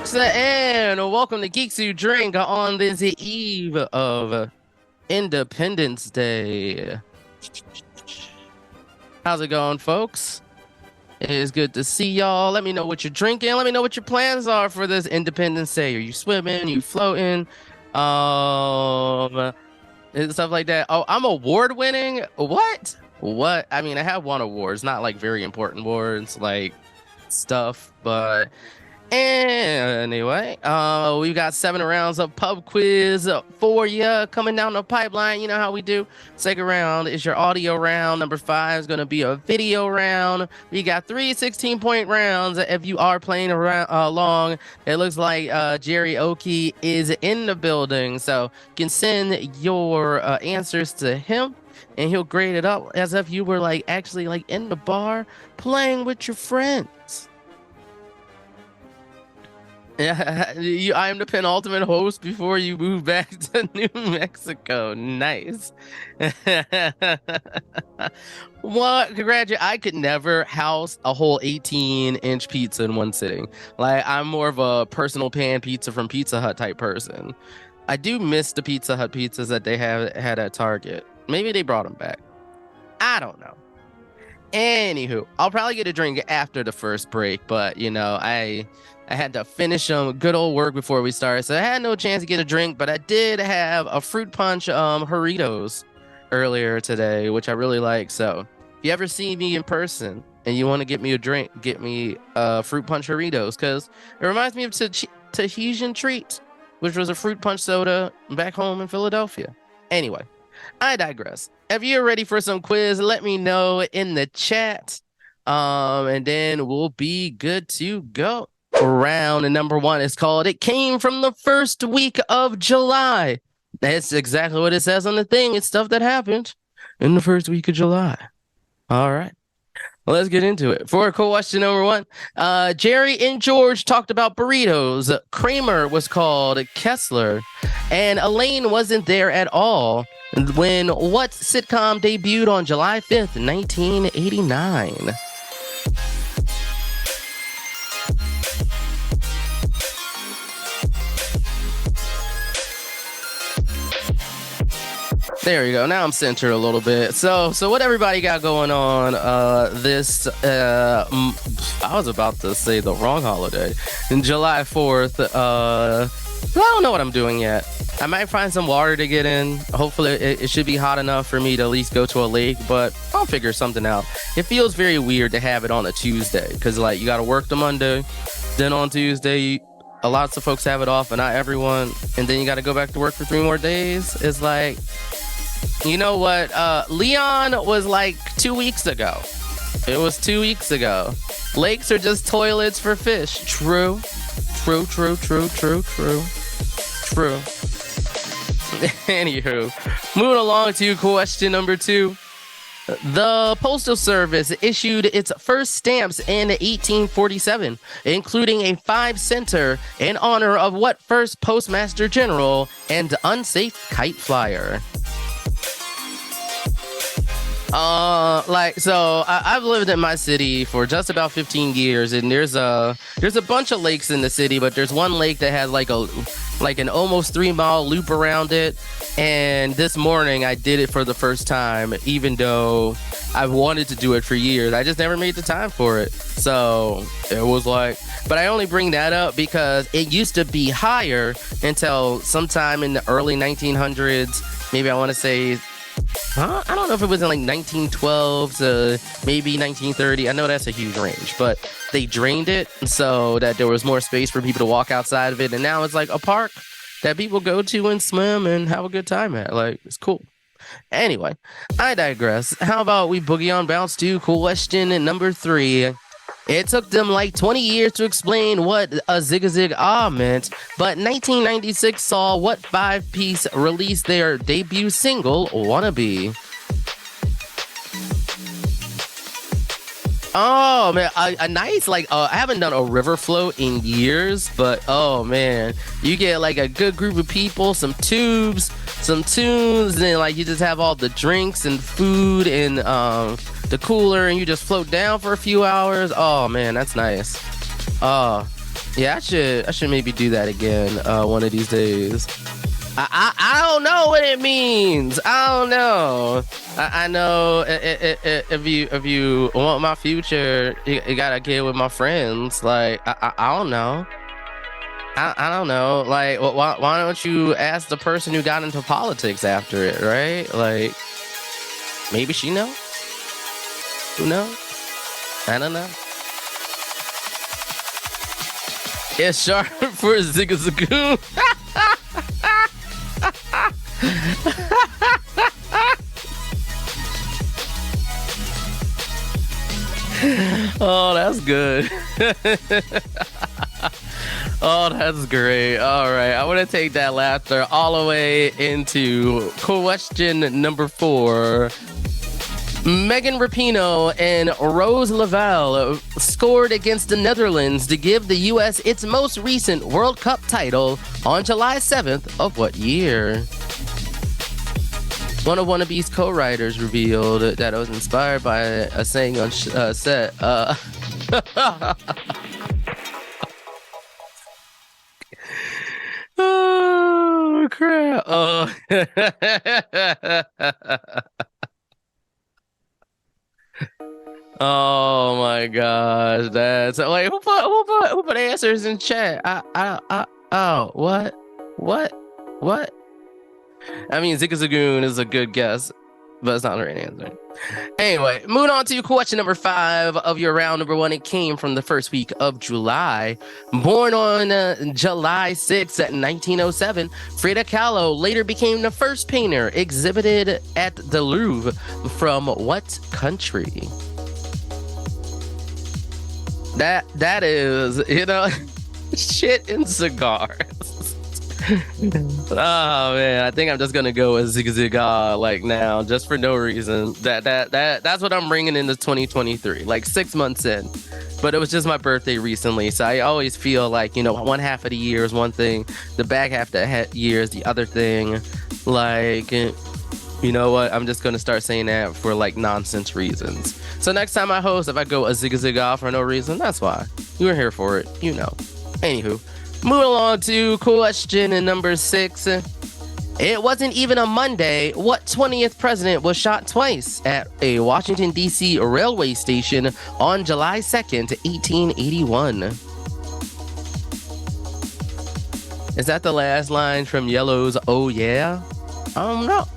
folks, and welcome to Geeks Who Drink on this eve of Independence Day. How's it going, folks? It is good to see y'all. Let me know what you're drinking. Let me know what your plans are for this Independence Day. Are you swimming? Are you floating? And stuff like that. Oh, I'm award winning? What? What? I mean, I have won awards, not like very important awards, like stuff, but anyway, we've got 7 rounds of pub quiz for you coming down the pipeline. You know how we do. Second round is your audio round. Number 5 is going to be a video round. We got 3 16-point rounds. If you are playing around along, it looks like Jerry Oki is in the building, so you can send your answers to him and he'll grade it up as if you were like actually like in the bar playing with your friends. Yeah, I am the penultimate host before you move back to New Mexico. Nice. What? Congratulations. I could never house a whole 18-inch pizza in one sitting. Like, I'm more of a personal pan pizza from Pizza Hut type person. I do miss the Pizza Hut pizzas that they had at Target. Maybe they brought them back. I don't know. Anywho, I'll probably get a drink after the first break, but you know, I had to finish some good old work before we started, so I had no chance to get a drink, but I did have a fruit punch Doritos earlier today, which I really like. So if you ever see me in person and you want to get me a drink, get me fruit punch Doritos, because it reminds me of Tahitian Treat, which was a fruit punch soda back home in Philadelphia. Anyway, I digress. If you're ready for some quiz, let me know in the chat, and then we'll be good to go. Round number 1 is called It Came from the First Week of July. That's exactly what it says on the thing. It's stuff that happened in the first week of July. All right. Well, let's get into it. For question number 1, Jerry and George talked about burritos. Kramer was called Kessler, and Elaine wasn't there at all when what sitcom debuted on July 5th, 1989? There you go. Now I'm centered a little bit. So what everybody got going on this I was about to say the wrong holiday. In July 4th, I don't know what I'm doing yet. I might find some water to get in. Hopefully it should be hot enough for me to at least go to a lake, but I'll figure something out. It feels very weird to have it on a Tuesday because like you got to work the Monday, then on Tuesday lots of folks have it off, but not everyone, and then you got to go back to work for 3 more days. It's like, you know what? Leon was like 2 weeks ago. It was 2 weeks ago. Lakes are just toilets for fish. True. True. Anywho, moving along to question number 2. The Postal Service issued its first stamps in 1847, including a 5-center in honor of what first Postmaster General and unsafe kite flyer? I've lived in my city for just about 15 years, and there's a bunch of lakes in the city, but there's one lake that has like an almost 3-mile loop around it. And this morning I did it for the first time, even though I've wanted to do it for years. I just never made the time for it. So it was like, but I only bring that up because it used to be higher until sometime in the early 1900s. Maybe I want to say, I don't know if it was in like 1912 to maybe 1930. I know that's a huge range, but they drained it so that there was more space for people to walk outside of it. And now it's like a park that people go to and swim and have a good time at. Like, it's cool. Anyway, I digress. How about we boogie on bounce to question number 3. It took them like 20 years to explain what a zig-a-zig-ah meant, but 1996 saw what 5-piece release their debut single, Wannabe. Oh man, a nice I haven't done a river float in years, but oh man, you get like a good group of people, some tubes, some tunes, and like you just have all the drinks and food and the cooler, and you just float down for a few hours. Oh man, that's nice. Yeah, I should maybe do that again one of these days. I don't know what it means. I don't know. I know if you want my future, you gotta get with my friends. Like I don't know. I don't know. Like why don't you ask the person who got into politics after it, right? Like maybe she knows. Who knows? I don't know. It's sharp for Zigzagoon. Oh, that's good. Oh, that's great. All right. I want to take that laughter all the way into question number 4. Megan Rapinoe and Rose Lavelle scored against the Netherlands to give the U.S. its most recent World Cup title on July 7th of what year? One of Wannabe's co-writers revealed that it was inspired by a saying on set. Oh, crap. Oh. Oh my gosh, that's like who put answers in chat? Oh, what? I mean, Zigzagoon is a good guess, but it's not the right answer. Anyway, moving on to question number 5 of your round number 1. It came from the first week of July. Born on July 6th at 1907, Frida Kahlo later became the first painter exhibited at the Louvre. From what country? That is, shit in cigars. Oh man, I think I'm just gonna go with Zig Zigga like now, just for no reason. That's what I'm bringing into 2023, like 6 months in. But it was just my birthday recently, so I always feel like one half of the year is one thing, the back half of the year is the other thing. Like, you know what? I'm just gonna start saying that for like nonsense reasons. So next time I host, if I go a Zig Zigga for no reason, that's why. You were here for it, Anywho. Moving along to question number 6. It wasn't even a Monday. What 20th president was shot twice at a Washington, D.C. railway station on July 2nd, 1881? Is that the last line from Yellow's Oh Yeah? I don't know.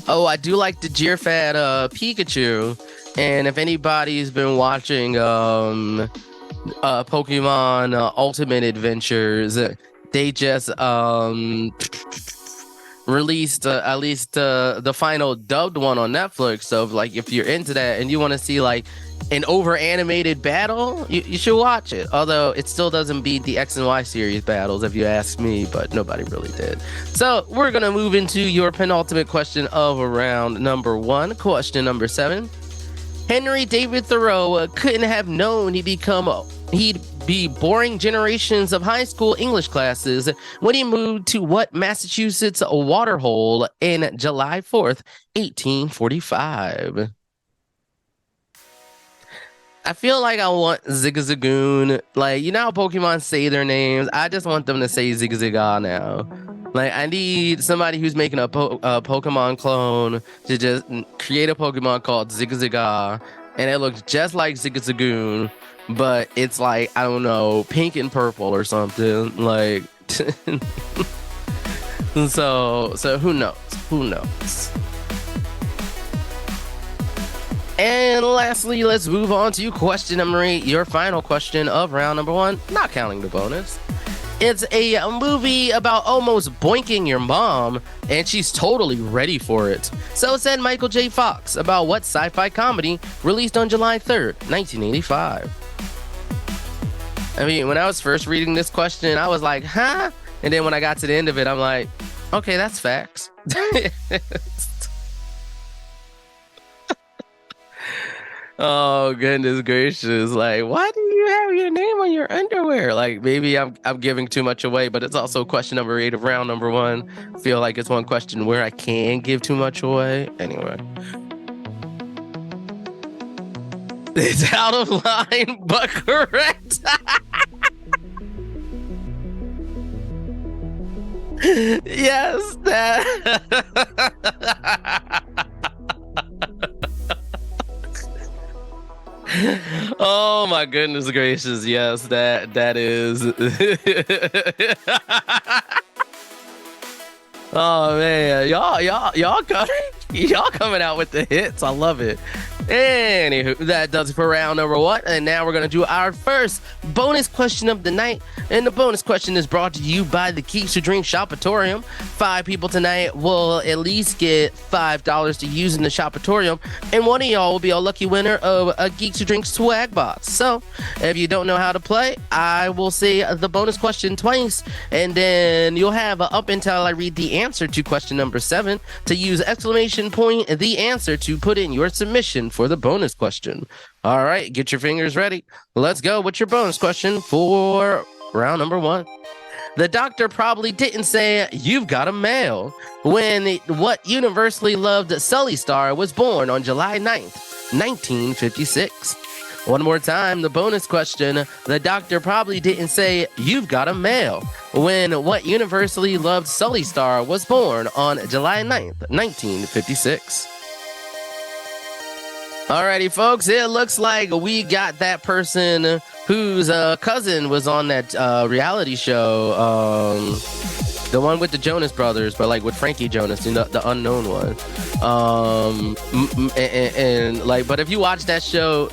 Oh, I do like the Jirfat Pikachu. And if anybody's been watching Pokemon Ultimate Adventures, they just released at least the final dubbed one on Netflix. So like if you're into that and you want to see like an over animated battle, you should watch it. Although it still doesn't beat the X and Y series battles if you ask me, but nobody really did. So we're gonna move into your penultimate question of round number 1. Question number 7. Henry David Thoreau couldn't have known he'd be boring generations of high school English classes when he moved to what Massachusetts waterhole in July 4th, 1845? I feel like I want Zigzagoon. Like, how Pokemon say their names? I just want them to say Zigzaga now. Like, I need somebody who's making a Pokemon clone to just create a Pokemon called Zigzaga, and it looks just like Zigzagoon, but it's like, I don't know, pink and purple or something. Like, so who knows? Who knows? And lastly, let's move on to question number 8, your final question of round number 1, not counting the bonus. It's a movie about almost boinking your mom, and she's totally ready for it. So said Michael J. Fox about what sci-fi comedy released on July 3rd, 1985. I mean, when I was first reading this question, I was like, huh? And then when I got to the end of it, I'm like, okay, that's facts. Oh goodness gracious! Like, why do you have your name on your underwear? Like, maybe I'm giving too much away, but it's also question number 8 of round number 1. I feel like it's one question where I can give too much away. Anyway, It's out of line, but correct. Yes, that. Oh my goodness gracious! Yes, that is. Oh man, y'all coming out with the hits. I love it. Anywho, that does it for round number 1, and now we're gonna do our first bonus question of the night. And the bonus question is brought to you by the Geeks Who Drink Shopatorium. 5 people tonight will at least get $5 to use in the Shopatorium, and one of y'all will be a lucky winner of a Geeks Who Drink swag box. So, if you don't know how to play, I will say the bonus question twice, and then you'll have up until I read the answer to question number 7 to use exclamation point the answer to put in your submission for the bonus question. All right, get your fingers ready. Let's go with your bonus question for round number 1. The doctor probably didn't say you've got a male when what universally loved Sully Star was born on July 9th, 1956. One more time, the bonus question. The doctor probably didn't say you've got a male when what universally loved Sully Star was born on July 9th, 1956. Alrighty, folks, it looks like we got that person whose cousin was on that reality show, the one with the Jonas Brothers, but like with Frankie Jonas, the unknown one. But if you watch that show,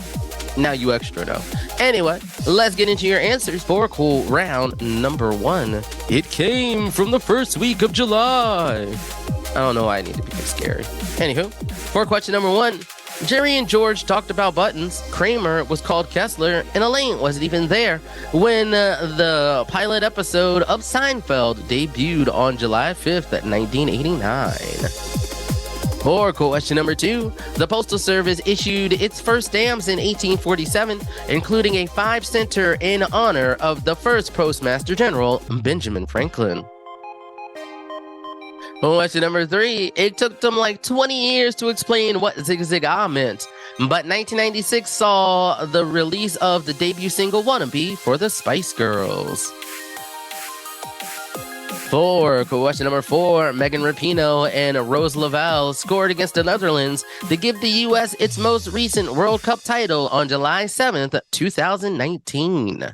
now you extra know. Anyway, let's get into your answers for cool round number 1. It came from the first week of July. I don't know why I need to be scary. Anywho, for question number 1. Jerry and George talked about buttons. Kramer was called Kessler, and Elaine wasn't even there when the pilot episode of Seinfeld debuted on July 5th, 1989. For question number 2, the Postal Service issued its first stamps in 1847, including a 5-center in honor of the first Postmaster General, Benjamin Franklin. Question number 3, it took them like 20 years to explain what Zig Zig Ah meant, but 1996 saw the release of the debut single Wannabe for the Spice Girls. For question number 4, Megan Rapinoe and Rose Lavelle scored against the Netherlands to give the U.S. its most recent World Cup title on July 7th, 2019.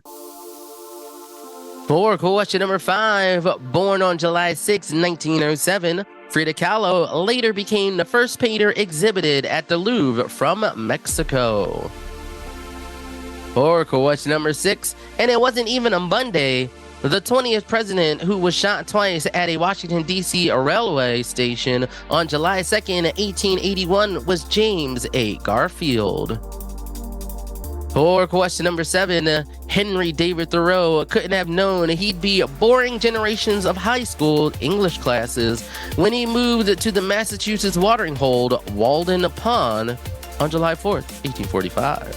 For question number 5, born on July 6, 1907, Frida Kahlo later became the first painter exhibited at the Louvre from Mexico. For question number 6, and it wasn't even a Monday, the 20th president who was shot twice at a Washington, D.C. railway station on July 2nd, 1881 was James A. Garfield. For question number 7, Henry David Thoreau couldn't have known he'd be boring generations of high school English classes when he moved to the Massachusetts watering hole Walden Pond on July 4th, 1845.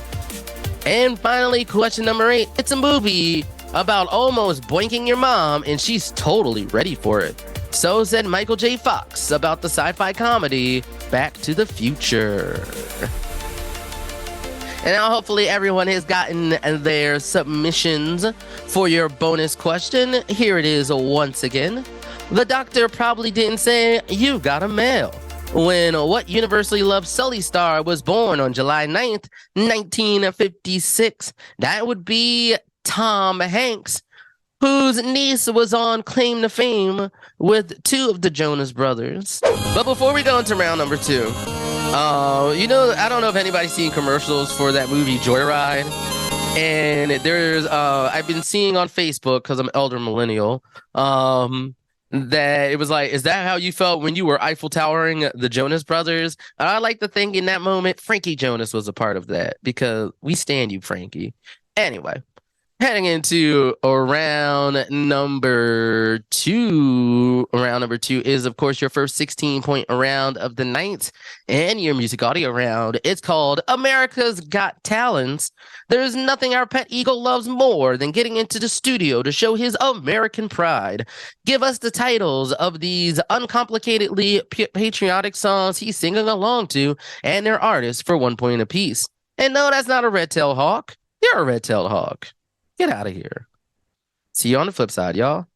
And finally, question number 8, it's a movie about almost boinking your mom, and she's totally ready for it. So said Michael J. Fox about the sci-fi comedy Back to the Future. And now hopefully everyone has gotten their submissions for your bonus question. Here it is once again. The doctor probably didn't say you've got a male when what universally loved Sully Star was born on July 9th, 1956. That would be Tom Hanks, whose niece was on Claim to Fame with 2 of the Jonas Brothers. But before we go into round number 2, I don't know if anybody's seen commercials for that movie Joyride, and there's I've been seeing on Facebook, because I'm elder millennial, that it was like, is that how you felt when you were Eiffel Towering the Jonas Brothers? And I like to think in that moment Frankie Jonas was a part of that, because we stand you, Frankie. Anyway, heading into round number 2. Round number 2 is, of course, your first 16-point round of the night and your music audio round. It's called America's Got Talents. There's nothing our pet eagle loves more than getting into the studio to show his American pride. Give us the titles of these uncomplicatedly patriotic songs he's singing along to and their artists for 1 point apiece. And no, that's not a red-tailed hawk. You're a red-tailed hawk. Get out of here. See you on the flip side, y'all.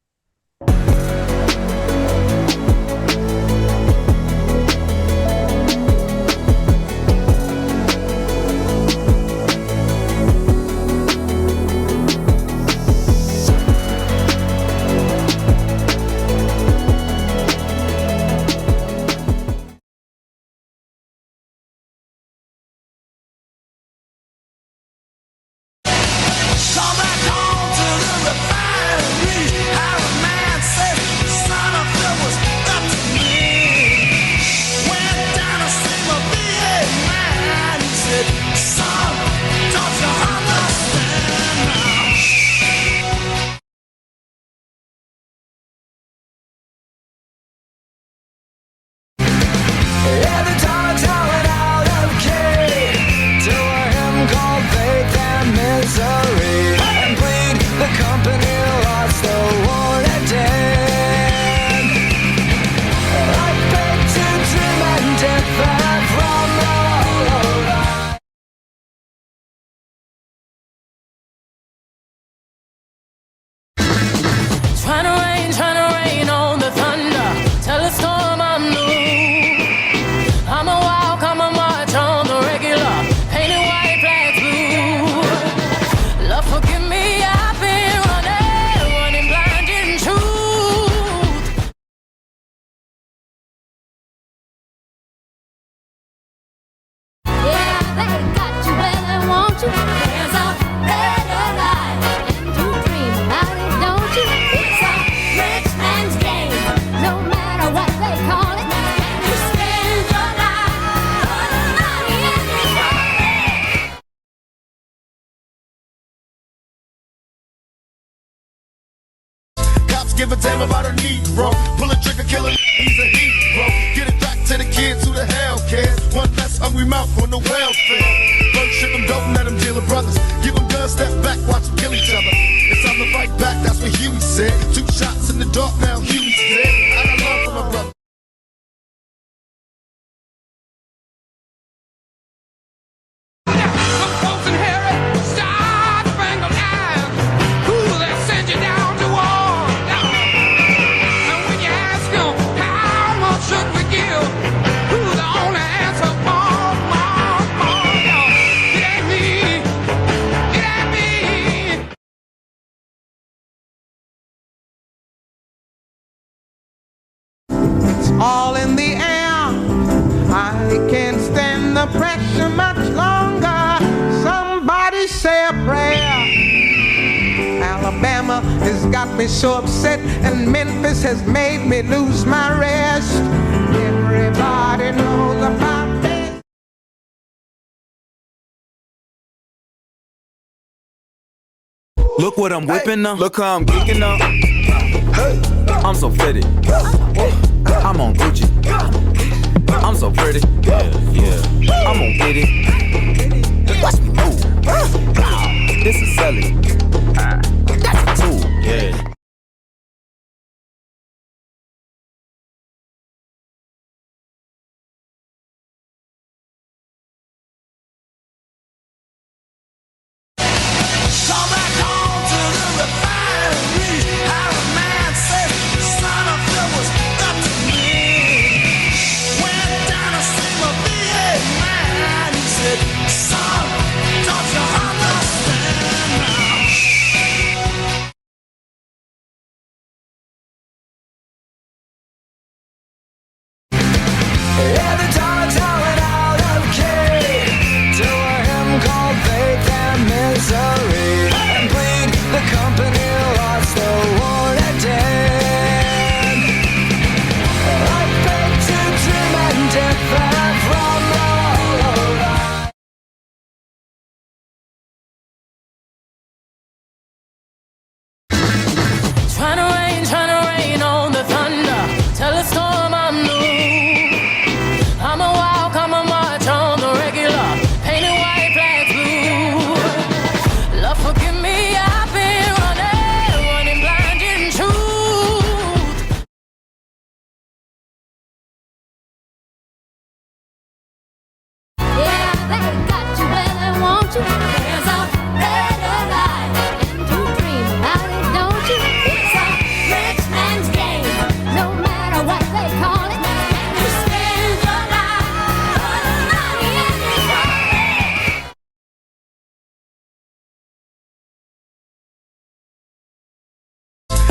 Give a damn about a Negro. Pull a trigger, kill a he's a hero. Get it back to the kids who the hell cares. One less hungry mouth on the welfare. First ship them, don't let them deal with brothers. Give them guns, step back, watch them kill each other. It's time to fight back, that's what Huey said. 2 shots in the dark, now Huey's dead. I got love for my brother. All in the air, I can't stand the pressure much longer. Somebody say a prayer. Alabama has got me so upset, and Memphis has made me lose my rest. Everybody knows about this. Look what I'm whipping up. Look how I'm geeking up. Hey, I'm so fitted. I'm on Gucci. I'm so pretty. Yeah. I'm gonna get it. Watch me move. This is selling. That's a tool. Yeah. Son, There's a better life, and to dream about it, don't you? It's a rich man's game, no matter what they call it. And you spend your life for the money and the glory.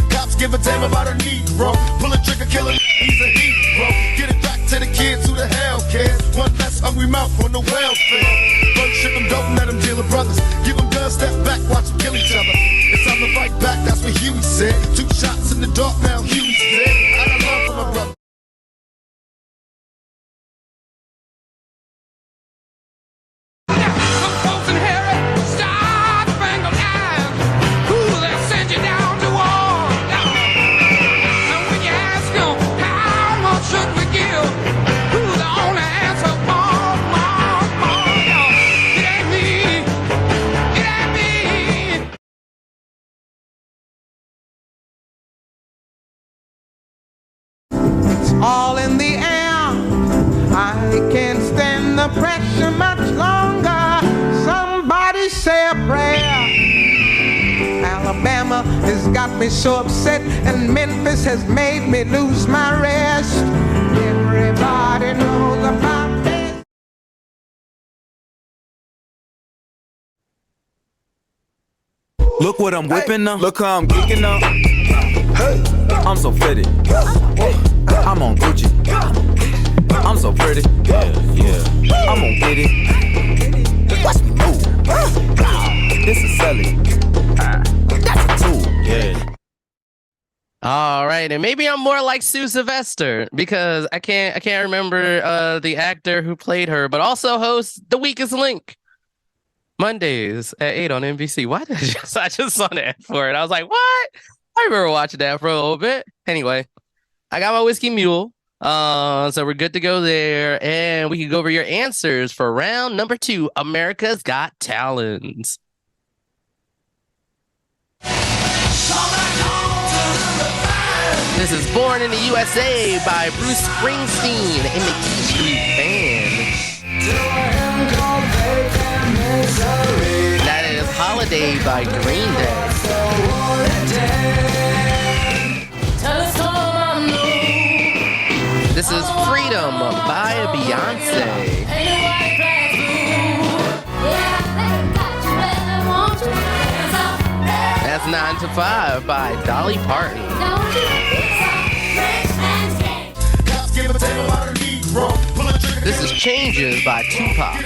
Cops give a damn about a Negro. Pull a trigger, kill him, he's a hero. Get it back to the kids who the hell cares. One less hungry mouth on the welfare. First ship them, don't let them deal with brothers. Give them guns, step back, watch them kill each other. It's time to fight back, that's what Huey said. 2 shots in the dark, now Huey's dead. I got love for my brother. Some folks inherit star-spangled eyes. Ooh, they send you down to war. And when you ask them, how much should we give? Ooh, the only answer, more, y'all. It ain't me. It ain't me. It's all in the air. I can't stand the pressure much longer. Somebody say a prayer. Alabama has got me so upset, and Memphis has made me lose my rest. Everybody knows about this. Look what I'm whipping up. Look how I'm geeking up. Hey, I'm so fitted. I'm on Gucci. I'm so pretty. Yeah. I'm gonna get it. Watch me move. This is Sally. That's a tool. Yeah. All right, and maybe I'm more like Sue Sylvester because I can't remember the actor who played her, but also hosts The Weakest Link Mondays at 8 on NBC. Why did I just saw that for it? I was like, what? I remember watching that for a little bit. Anyway, I got my whiskey mule. So we're good to go there, and we can go over your answers for round number 2, America's Got Talent. This is Born in the USA by Bruce Springsteen and the Key Street Band. That is Holiday by Green Day. This is Freedom by Beyonce. That's 9 to 5 by Dolly Parton. This is Changes by Tupac.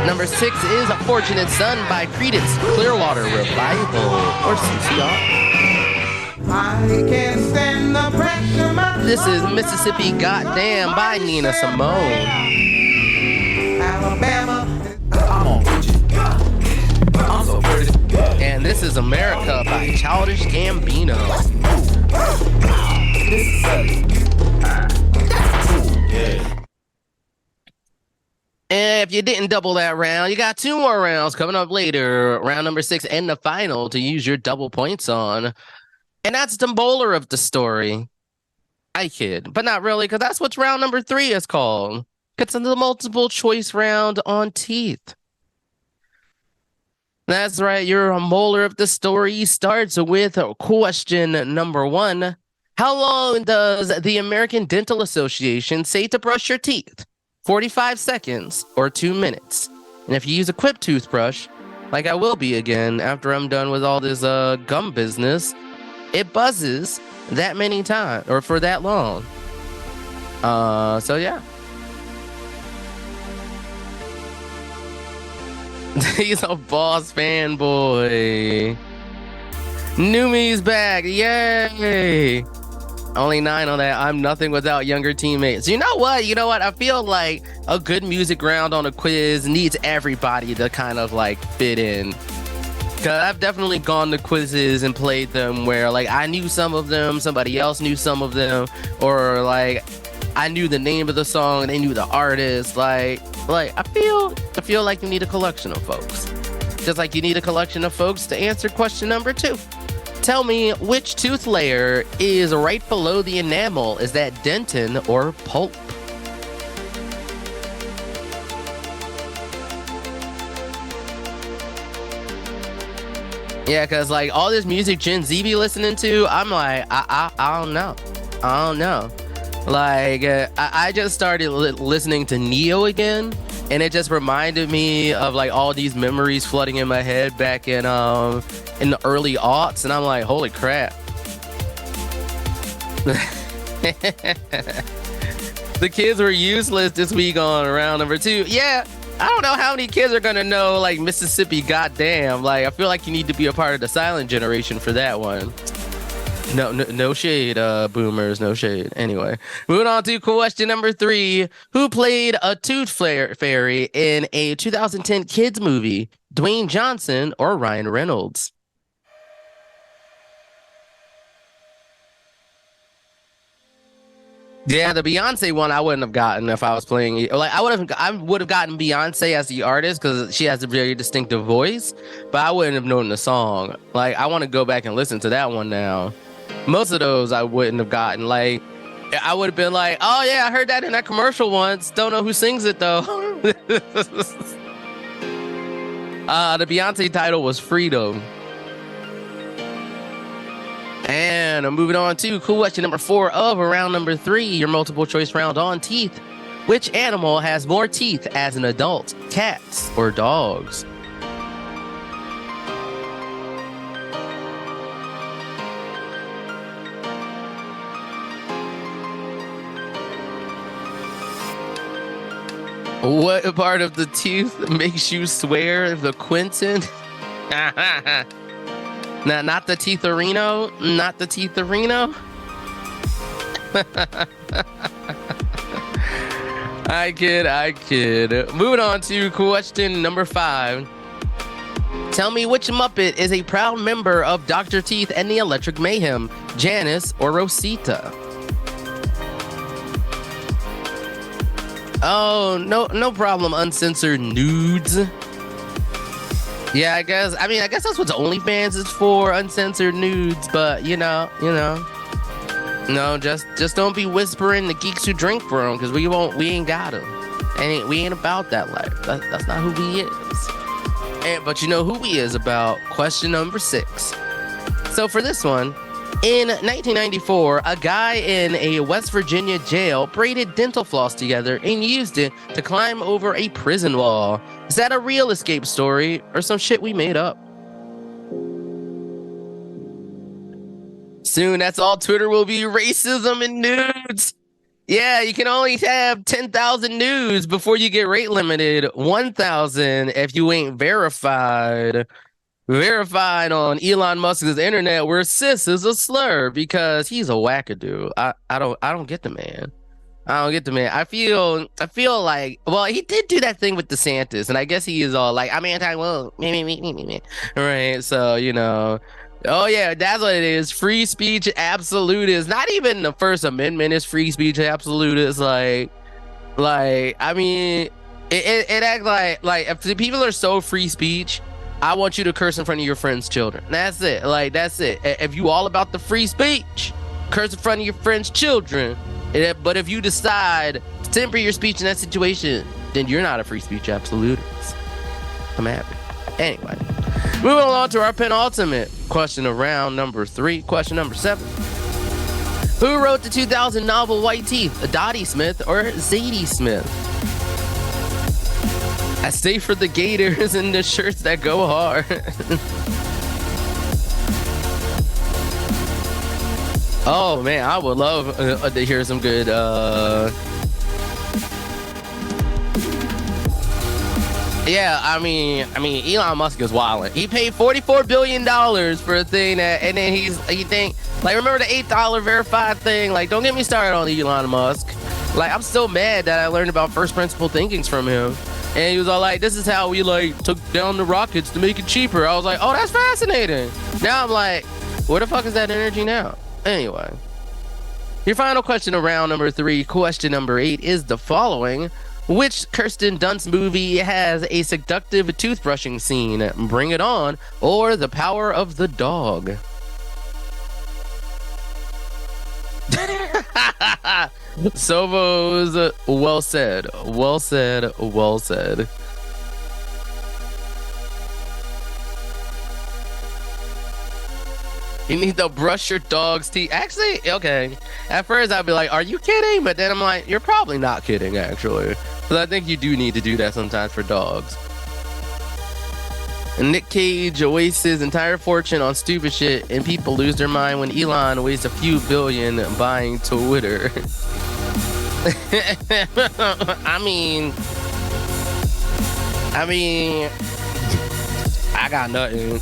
Number 6 is A Fortunate Son by Creedence Clearwater Revival or CCR. I can't stand the pressure much This is longer. Mississippi Goddamn by Nina Simone. Alabama. I'm on Gucci. I'm so pretty. And this is America by Childish Gambino. This is Sally. That's a tool. Yeah. And if you didn't double that round, you got 2 more rounds coming up later. Round number 6 and the final to use your double points on. And that's the bowler of the story. I kid, but not really, because that's what round number 3 is called. It's a multiple choice round on teeth. That's right, your molar of the story starts with question number 1. How long does the American Dental Association say to brush your teeth? 45 seconds or 2 minutes? And if you use a Quip toothbrush, like I will be again after I'm done with all this gum business, it buzzes that many times or for that long. So yeah. He's a boss fanboy. Numi's back. Yay. Only 9 on that. I'm nothing without younger teammates. You know what? I feel like a good music round on a quiz needs everybody to kind of like fit in. Cause I've definitely gone to quizzes and played them where like I knew some of them, somebody else knew some of them, or like I knew the name of the song and they knew the artist. Like I feel like you need a collection of folks. Just like you need a collection of folks to answer question number 2. Tell me which tooth layer is right below the enamel. Is that dentin or pulp? Yeah, cause like all this music Gen Z be listening to, I'm like, I don't know, I don't know. Like I just started listening to Neo again, and it just reminded me of like all these memories flooding in my head back in the early aughts, and I'm like, holy crap. The kids were useless this week on round number 2. Yeah, I don't know how many kids are gonna know like Mississippi Goddamn. Like I feel like you need to be a part of the silent generation for that one. No shade, boomers, no shade. Anyway, moving on to question number 3. Who played a tooth fairy in a 2010 kids movie? Dwayne Johnson or Ryan Reynolds? Yeah, the Beyonce one I wouldn't have gotten if I was playing. Like I would have gotten Beyonce as the artist because she has a very distinctive voice, but I wouldn't have known the song. Like I want to go back and listen to that one now. Most of those I wouldn't have gotten. Like I would have been like, oh yeah, I heard that in that commercial once. Don't know who sings it though. The Beyonce title was Freedom. And I'm moving on to question number 4 of round number 3, your multiple choice round on teeth. Which animal has more teeth as an adult, cats or dogs? What part of the tooth makes you swear the Quentin? Nah, not the teetherino. Not the teetherino. I kid. Moving on to question number 5. Tell me which Muppet is a proud member of Dr. Teeth and the Electric Mayhem, Janice or Rosita? Oh, no problem, uncensored nudes. Yeah, I guess that's what OnlyFans is for, uncensored nudes, but you know. No, just don't be whispering the geeks who drink for them, because we ain't got them. And we ain't about that life. That's not who we is. But you know who we is about. Question number 6. So for this one, in 1994, a guy in a West Virginia jail braided dental floss together and used it to climb over a prison wall. Is that a real escape story or some shit we made up? Soon, that's all Twitter will be, racism and nudes. Yeah, you can only have 10,000 nudes before you get rate limited. 1,000 if you ain't verified. Verified on Elon Musk's internet, where cis is a slur because he's a wackadoo. I don't get the man. I don't get the man. I feel like, well, he did do that thing with DeSantis, and I guess he is all like, I'm anti-woke. Me. Right, so, you know. Oh, yeah, that's what it is. Free speech absolute is not even the First Amendment is free speech absolute. It's like, I mean, it acts like if the people are so free speech, I want you to curse in front of your friends' children. That's it. Like, that's it. If you all about the free speech, curse in front of your friends' children. But if you decide to temper your speech in that situation, then you're not a free speech absolutist. I'm happy. Anyway, moving along to our penultimate question of round number 3. Question number 7. Who wrote the 2000 novel White Teeth? Dottie Smith or Zadie Smith? I stay for the Gators and the shirts that go hard. Oh man, I would love to hear some good. Yeah, I mean, Elon Musk is wilding. He paid $44 billion for a thing that, and then he think like, remember the $8 verified thing? Like, don't get me started on Elon Musk. Like, I'm so mad that I learned about first principle thinkings from him. And he was all like, this is how we like took down the rockets to make it cheaper. I was like, oh, that's fascinating. Now I'm like, where the fuck is that energy now? Anyway, your final question of round number 3, question number 8 is the following. Which Kirsten Dunst movie has a seductive toothbrushing scene? Bring It On or The Power of the Dog? Sovos, well said. Well said. Well said. You need to brush your dog's teeth. Actually, okay. At first, I'd be like, are you kidding? But then I'm like, you're probably not kidding, actually. Because I think you do need to do that sometimes for dogs. And Nick Cage wastes his entire fortune on stupid shit, and people lose their mind when Elon wastes a few billion buying Twitter. I mean, I got nothing,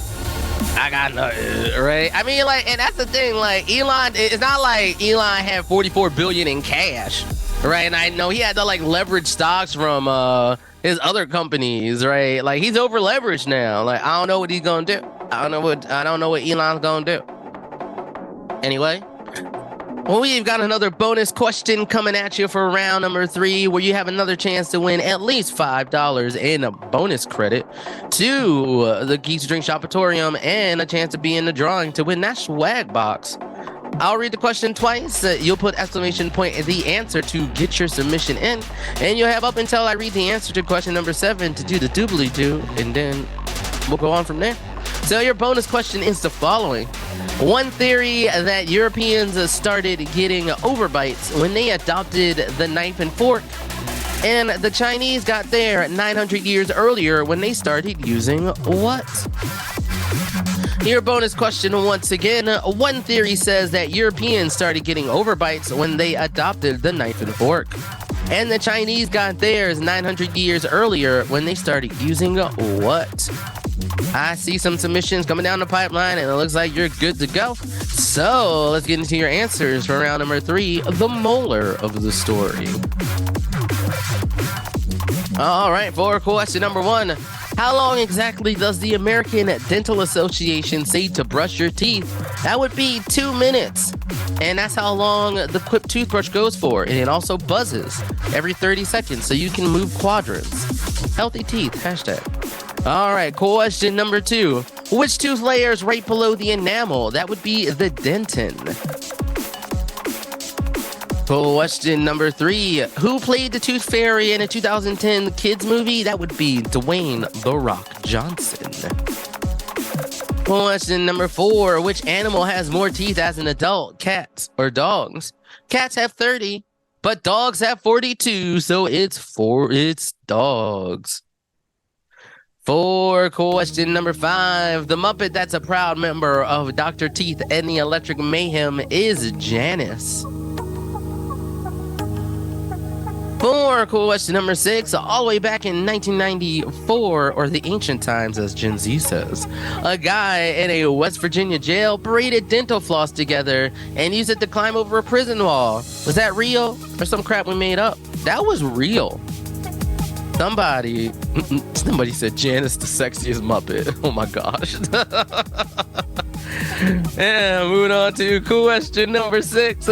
right? I mean, like, and that's the thing, like, Elon, it's not like Elon had 44 billion in cash, right? And I know he had to, like, leverage stocks from his other companies, right? Like, he's over leveraged now. Like, I don't know what he's gonna do. I don't know what Elon's gonna do. Anyway, well, we've got another bonus question coming at you for round number 3, where you have another chance to win at least $5 in a bonus credit to the Geeks Drink Shopatorium and a chance to be in the drawing to win that swag box. I'll read the question twice. You'll put exclamation point at the answer to get your submission in, and you'll have up until I read the answer to question number 7 to do the doobly-doo, and then we'll go on from there. So your bonus question is the following. One theory that Europeans started getting overbites when they adopted the knife and fork, and the Chinese got there 900 years earlier when they started using what? Your bonus question once again. One theory says that Europeans started getting overbites when they adopted the knife and fork, and the Chinese got theirs 900 years earlier when they started using what? I see some submissions coming down the pipeline, and it looks like you're good to go. So let's get into your answers for round number 3, the molar of the story. All right, for question number 1. How long exactly does the American Dental Association say to brush your teeth? That would be 2 minutes. And that's how long the Quip toothbrush goes for. And it also buzzes every 30 seconds, so you can move quadrants. Healthy teeth, hashtag. All right, question number 2. Which tooth layer is right below the enamel? That would be the dentin. Question number 3. Who played the Tooth Fairy in a 2010 kids movie? That would be Dwayne "The Rock" Johnson. Question number 4. Which animal has more teeth as an adult, cats or dogs? Cats have 30, but dogs have 42, so it's dogs. For question number 5, the Muppet that's a proud member of Dr. Teeth and the Electric Mayhem is Janice. For question number 6, all the way back in 1994, or the ancient times as Gen Z says, a guy in a West Virginia jail braided dental floss together and used it to climb over a prison wall. Was that real or some crap we made up? That was real. Somebody said Janice the sexiest Muppet. Oh my gosh. And moving on to question number 6.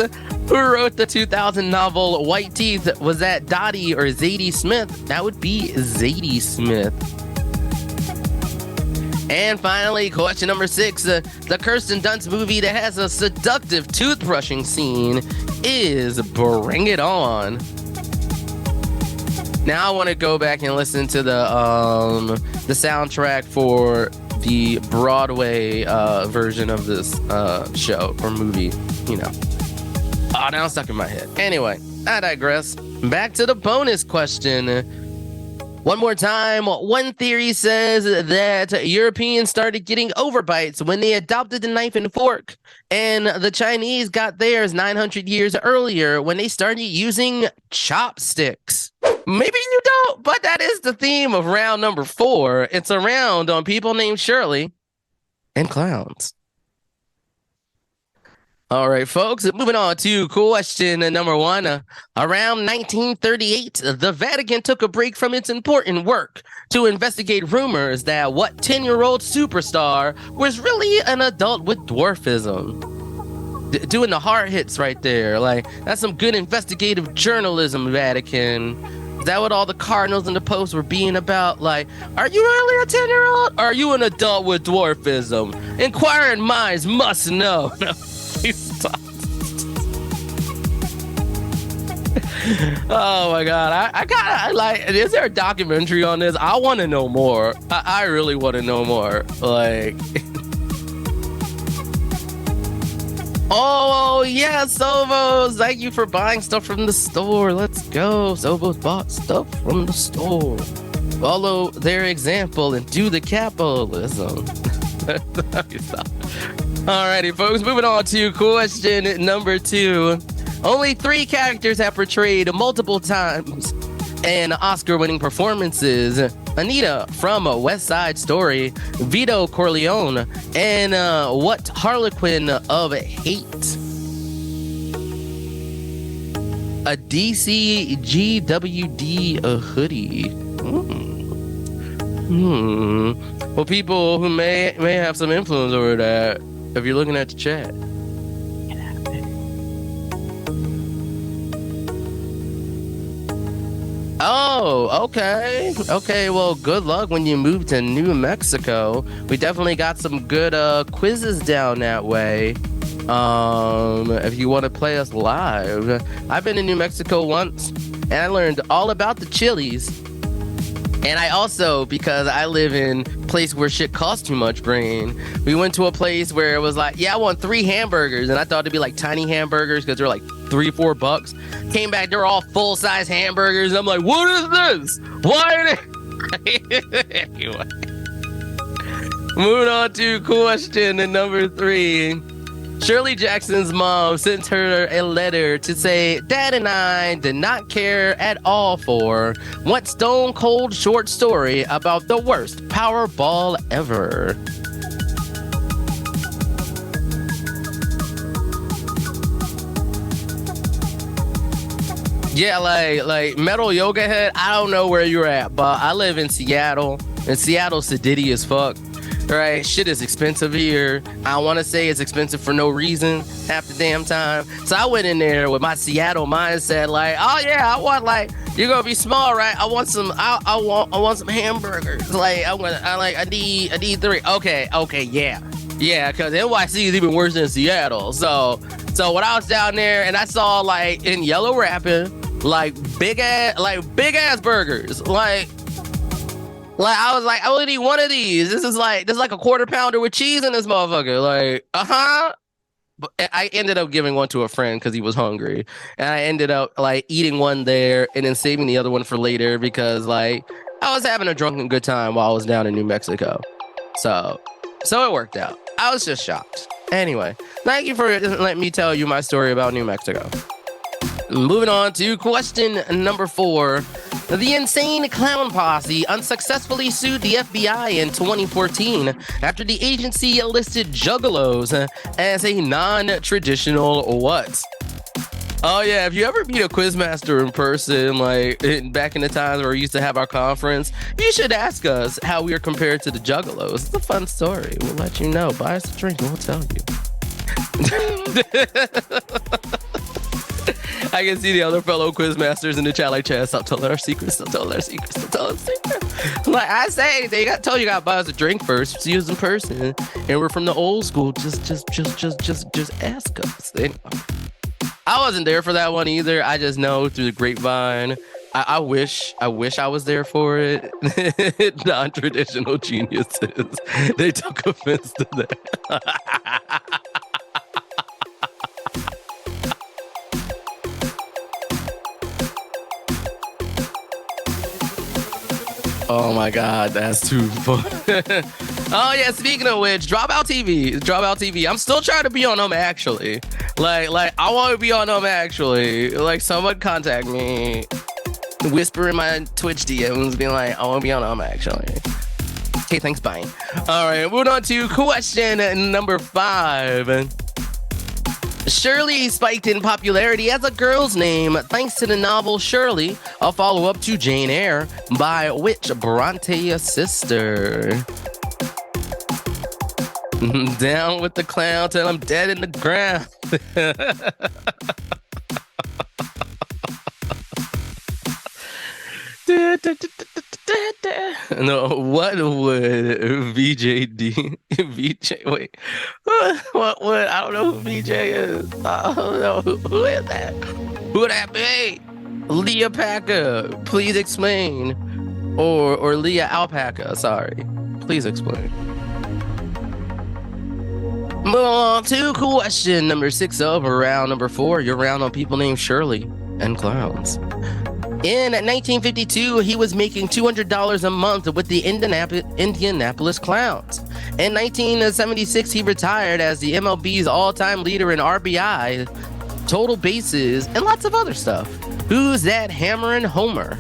Who wrote the 2000 novel White Teeth? Was that Dottie or Zadie Smith? That would be Zadie Smith. And finally, question number 6. The Kirsten Dunst movie that has a seductive toothbrushing scene is Bring It On. Now I want to go back and listen to the soundtrack for the Broadway version of this show or movie, you know. Oh, now it's stuck in my head. Anyway, I digress. Back to the bonus question. One more time. One theory says that Europeans started getting overbites when they adopted the knife and fork, and the Chinese got theirs 900 years earlier when they started using chopsticks. Maybe you don't, but that is the theme of round number 4. It's a round on people named Shirley and clowns. All right, folks, moving on to question number 1. Around 1938, the Vatican took a break from its important work to investigate rumors that what 10-year-old superstar was really an adult with dwarfism. Doing the hard hits right there. Like, that's some good investigative journalism, Vatican. Is that what all the cardinals in the Post were being about? Like, are you really a 10-year-old? Or are you an adult with dwarfism? Inquiring minds must know. Stop. Oh my god, I gotta like, is there a documentary on this? I want to know more. I really want to know more. Like, Oh yeah, Sovos. Thank you for buying stuff from the store. Let's go. Sovos bought stuff from the store. Follow their example and do the capitalism. Alrighty, folks, moving on to question number 2. Only 3 characters have portrayed multiple times in Oscar-winning performances. Anita from West Side Story, Vito Corleone, and what Harlequin of Hate? A DC GWD hoodie. Well, people who may have some influence over that, if you're looking at the chat. Oh, okay. Okay, well, good luck when you move to New Mexico. We definitely got some good quizzes down that way. If you want to play us live. I've been to New Mexico once, and I learned all about the chilies. And I also, because I live in a place where shit costs too much, brain, we went to a place where it was like, yeah, I want 3 hamburgers. And I thought it'd be like tiny hamburgers because they're like $3-4. Came back, they're all full-size hamburgers. I'm like, what is this? Why are they? Anyway. Moving on to question number 3. Shirley Jackson's mom sent her a letter to say, Dad and I did not care at all for what stone cold short story about the worst Powerball ever. Yeah, like Metal Yoga Head, I don't know where you're at, but I live in Seattle, and Seattle's sedity as fuck. Right, shit is expensive here. I want to say it's expensive for no reason half the damn time. So I went in there with my Seattle mindset, like, oh yeah, I want, like, you're gonna be small, right? I want some some hamburgers. Like I need 3. Okay, yeah, because NYC is even worse than Seattle. So when I was down there and I saw, like, in yellow wrapping, like big ass burgers, like I was like, I only need 1 of these. This is like a quarter pounder with cheese in this motherfucker. Like, But I ended up giving one to a friend because he was hungry, and I ended up like eating one there and then saving the other one for later because like I was having a drunken good time while I was down in New Mexico. So it worked out. I was just shocked. Anyway, thank you for letting me tell you my story about New Mexico. Moving on to question number 4. The Insane Clown Posse unsuccessfully sued the FBI in 2014 after the agency listed juggalos as a non-traditional what? Oh yeah, if you ever meet a Quizmaster in person, like back in the times where we used to have our conference, you should ask us how we are compared to the juggalos. It's a fun story. We'll let you know. Buy us a drink and we'll tell you. I can see the other fellow Quizmasters in the chat like, Chaz, stop telling our secrets, stop telling our secrets, stop telling our secrets. Like I say, they told you gotta buy us a drink first, see us in person, and we're from the old school. Just ask us. Anyway, I wasn't there for that one either. I just know through the grapevine. I wish I was there for it. Non-traditional geniuses. They took offense to that. Oh my God, that's too fun. Oh yeah, speaking of which, Dropout TV. I'm still trying to be on them actually. Like I want to be on them actually. Like someone contact me, whisper in my Twitch DMs, being like, I want to be on them actually. Okay, thanks, bye. All right, moving on to question number 5. Shirley spiked in popularity as a girl's name thanks to the novel Shirley, a follow-up to Jane Eyre by which Bronte sister? Down with the clown till I'm dead in the ground. No, what would VJ, wait, what would, I don't know who VJ is. I don't know, who is that? Who would that be? Leah Packer, please explain. Or Leah Alpaca, sorry. Please explain. Moving on to question number 6 of round number 4. Your round on people named Shirley and clowns. In 1952, he was making $200 a month with the Indianapolis Clowns. In 1976, he retired as the MLB's all-time leader in RBI, total bases, and lots of other stuff. Who's that hammering homer?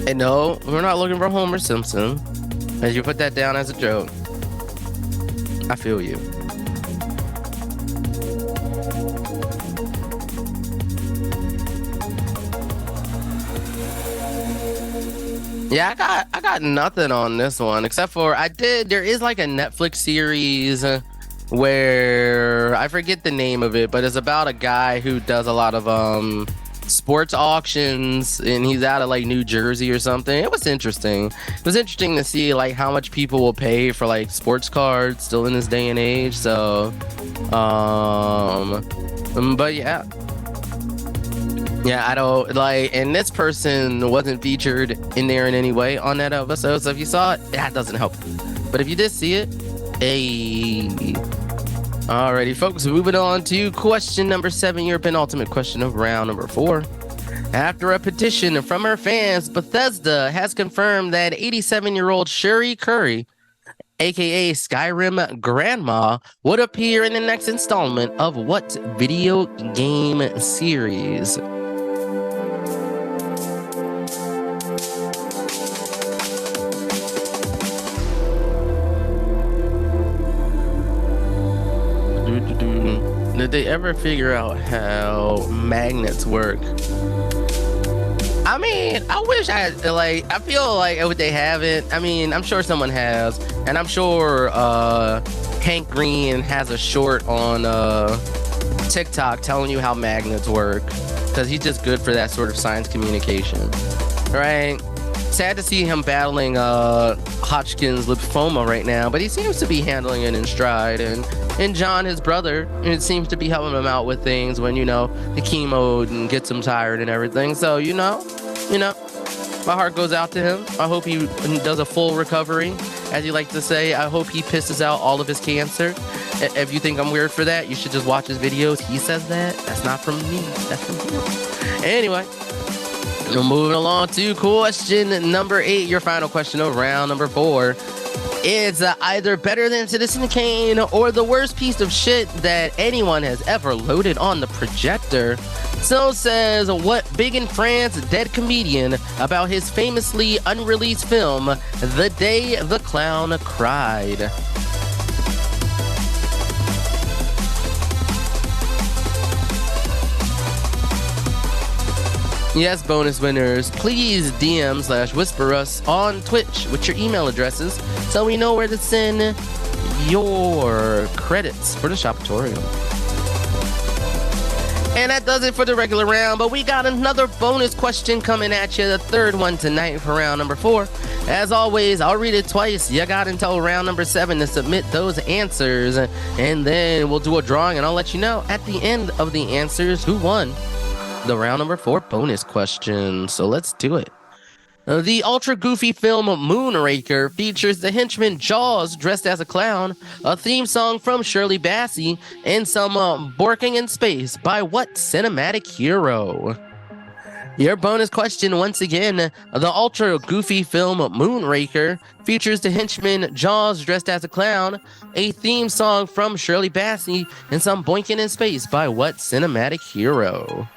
And no, we're not looking for Homer Simpson. As you put that down as a joke. I feel you. Yeah, I got nothing on this one except for there is like a Netflix series where I forget the name of it, but it's about a guy who does a lot of sports auctions, and he's out of like New Jersey or something. It was interesting. It was interesting to see like how much people will pay for like sports cards still in this day and age. So but yeah, I don't like, and this person wasn't featured in there in any way on that episode, so if you saw it, that doesn't help. But if you did see it, hey. Alrighty, folks, moving on to question number 7, your penultimate question of round number 4. After a petition from her fans, Bethesda has confirmed that 87-year-old Shirley Curry, aka Skyrim Grandma, would appear in the next installment of what video game series? Did they ever figure out how magnets work? I mean, I wish I feel like if they haven't, I mean, I'm sure someone has, and I'm sure Hank Green has a short on TikTok telling you how magnets work, because he's just good for that sort of science communication, right? Sad to see him battling Hodgkin's lymphoma right now, but he seems to be handling it in stride. And John, his brother, it seems to be helping him out with things when, the chemo and gets him tired and everything. So, my heart goes out to him. I hope he does a full recovery. As you like to say, I hope he pisses out all of his cancer. If you think I'm weird for that, you should just watch his videos. He says that. That's not from me. That's from him. Anyway. Moving along to question number 8, your final question of round number 4. It's either better than Citizen Kane or the worst piece of shit that anyone has ever loaded on the projector. So says what big in France dead comedian about his famously unreleased film, The Day the Clown Cried. Yes, bonus winners, please DM/whisper us on Twitch with your email addresses so we know where to send your credits for the Shopatorium. And that does it for the regular round, but we got another bonus question coming at you, the third one tonight for round number 4. As always, I'll read it twice. You got until round number 7 to submit those answers, and then we'll do a drawing, and I'll let you know at the end of the answers who won the round number 4 bonus question. So let's do it. The ultra goofy film Moonraker features the henchman Jaws dressed as a clown, a theme song from Shirley Bassey, and some borking in space by what cinematic hero? Your bonus question once again, the ultra goofy film Moonraker features the henchman Jaws dressed as a clown, a theme song from Shirley Bassey, and some boinking in space by what cinematic hero?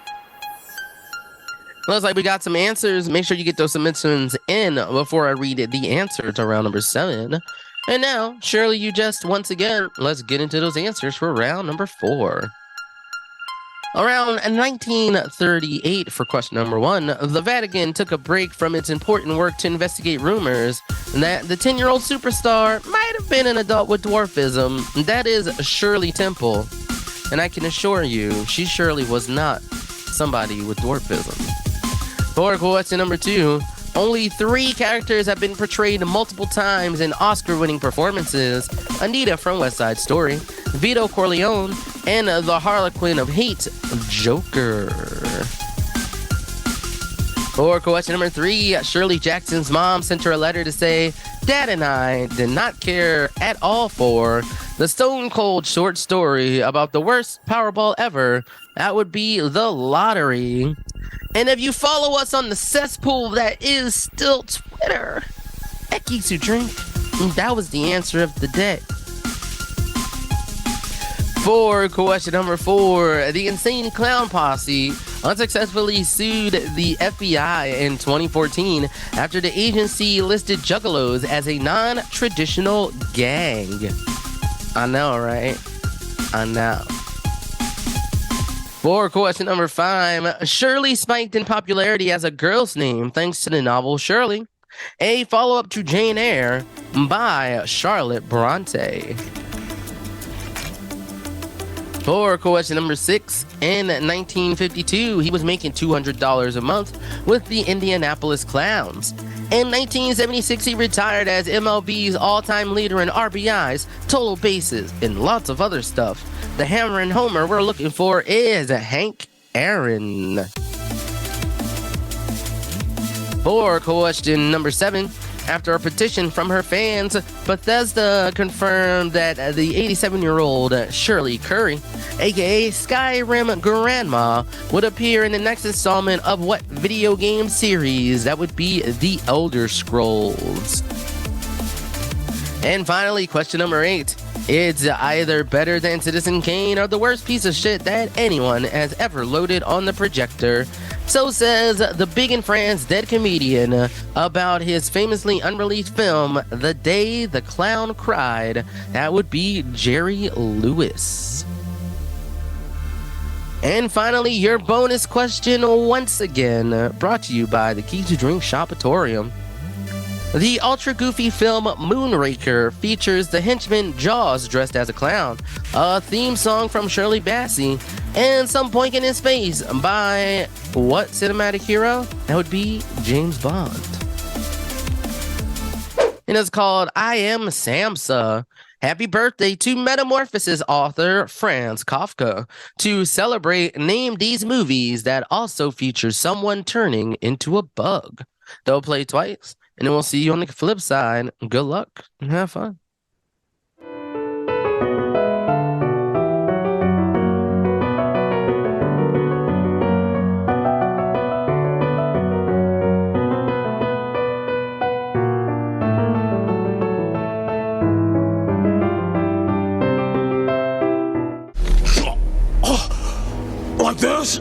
Looks like we got some answers. Make sure you get those submissions in before I read the answer to round number 7. And now, Shirley, you just once again, let's get into those answers for round number 4. Around 1938, for question number 1, the Vatican took a break from its important work to investigate rumors that the 10-year-old superstar might have been an adult with dwarfism. That is Shirley Temple. And I can assure you, she surely was not somebody with dwarfism. For question number 2, only 3 characters have been portrayed multiple times in Oscar-winning performances: Anita from West Side Story, Vito Corleone, and the Harlequin of Hate, Joker. For question number 3, Shirley Jackson's mom sent her a letter to say, Dad and I did not care at all for the stone cold short story about the worst Powerball ever. That would be the lottery. And if you follow us on the cesspool that is still Twitter, at Geeks Who Drink, that was the answer of the day. For question number 4, the Insane Clown Posse unsuccessfully sued the FBI in 2014 after the agency listed Juggalos as a non-traditional gang. I know, right? I know. For question number 5, Shirley spiked in popularity as a girl's name thanks to the novel Shirley, a follow-up to Jane Eyre by Charlotte Bronte. For question number 6, in 1952, he was making $200 a month with the Indianapolis Clowns. In 1976, he retired as MLB's all-time leader in RBIs, total bases, and lots of other stuff. The hammer and homer we're looking for is Hank Aaron. For question number 7, after a petition from her fans, Bethesda confirmed that the 87-year-old Shirley Curry, aka Skyrim Grandma, would appear in the next installment of what video game series? That would be The Elder Scrolls. And finally, question number 8. It's either better than Citizen Kane or the worst piece of shit that anyone has ever loaded on the projector. So says the Big in France dead comedian about his famously unreleased film, The Day the Clown Cried. That would be Jerry Lewis. And finally, your bonus question once again, brought to you by the Geeks Who Drink Shopatorium. The ultra-goofy film Moonraker features the henchman Jaws dressed as a clown, a theme song from Shirley Bassey, and some pointing in space by what cinematic hero? That would be James Bond. And it's called I Am Samsa. Happy birthday to Metamorphosis author Franz Kafka. To celebrate, name these movies that also feature someone turning into a bug. They'll play twice. And then we'll see you on the flip side. Good luck and have fun. Like this?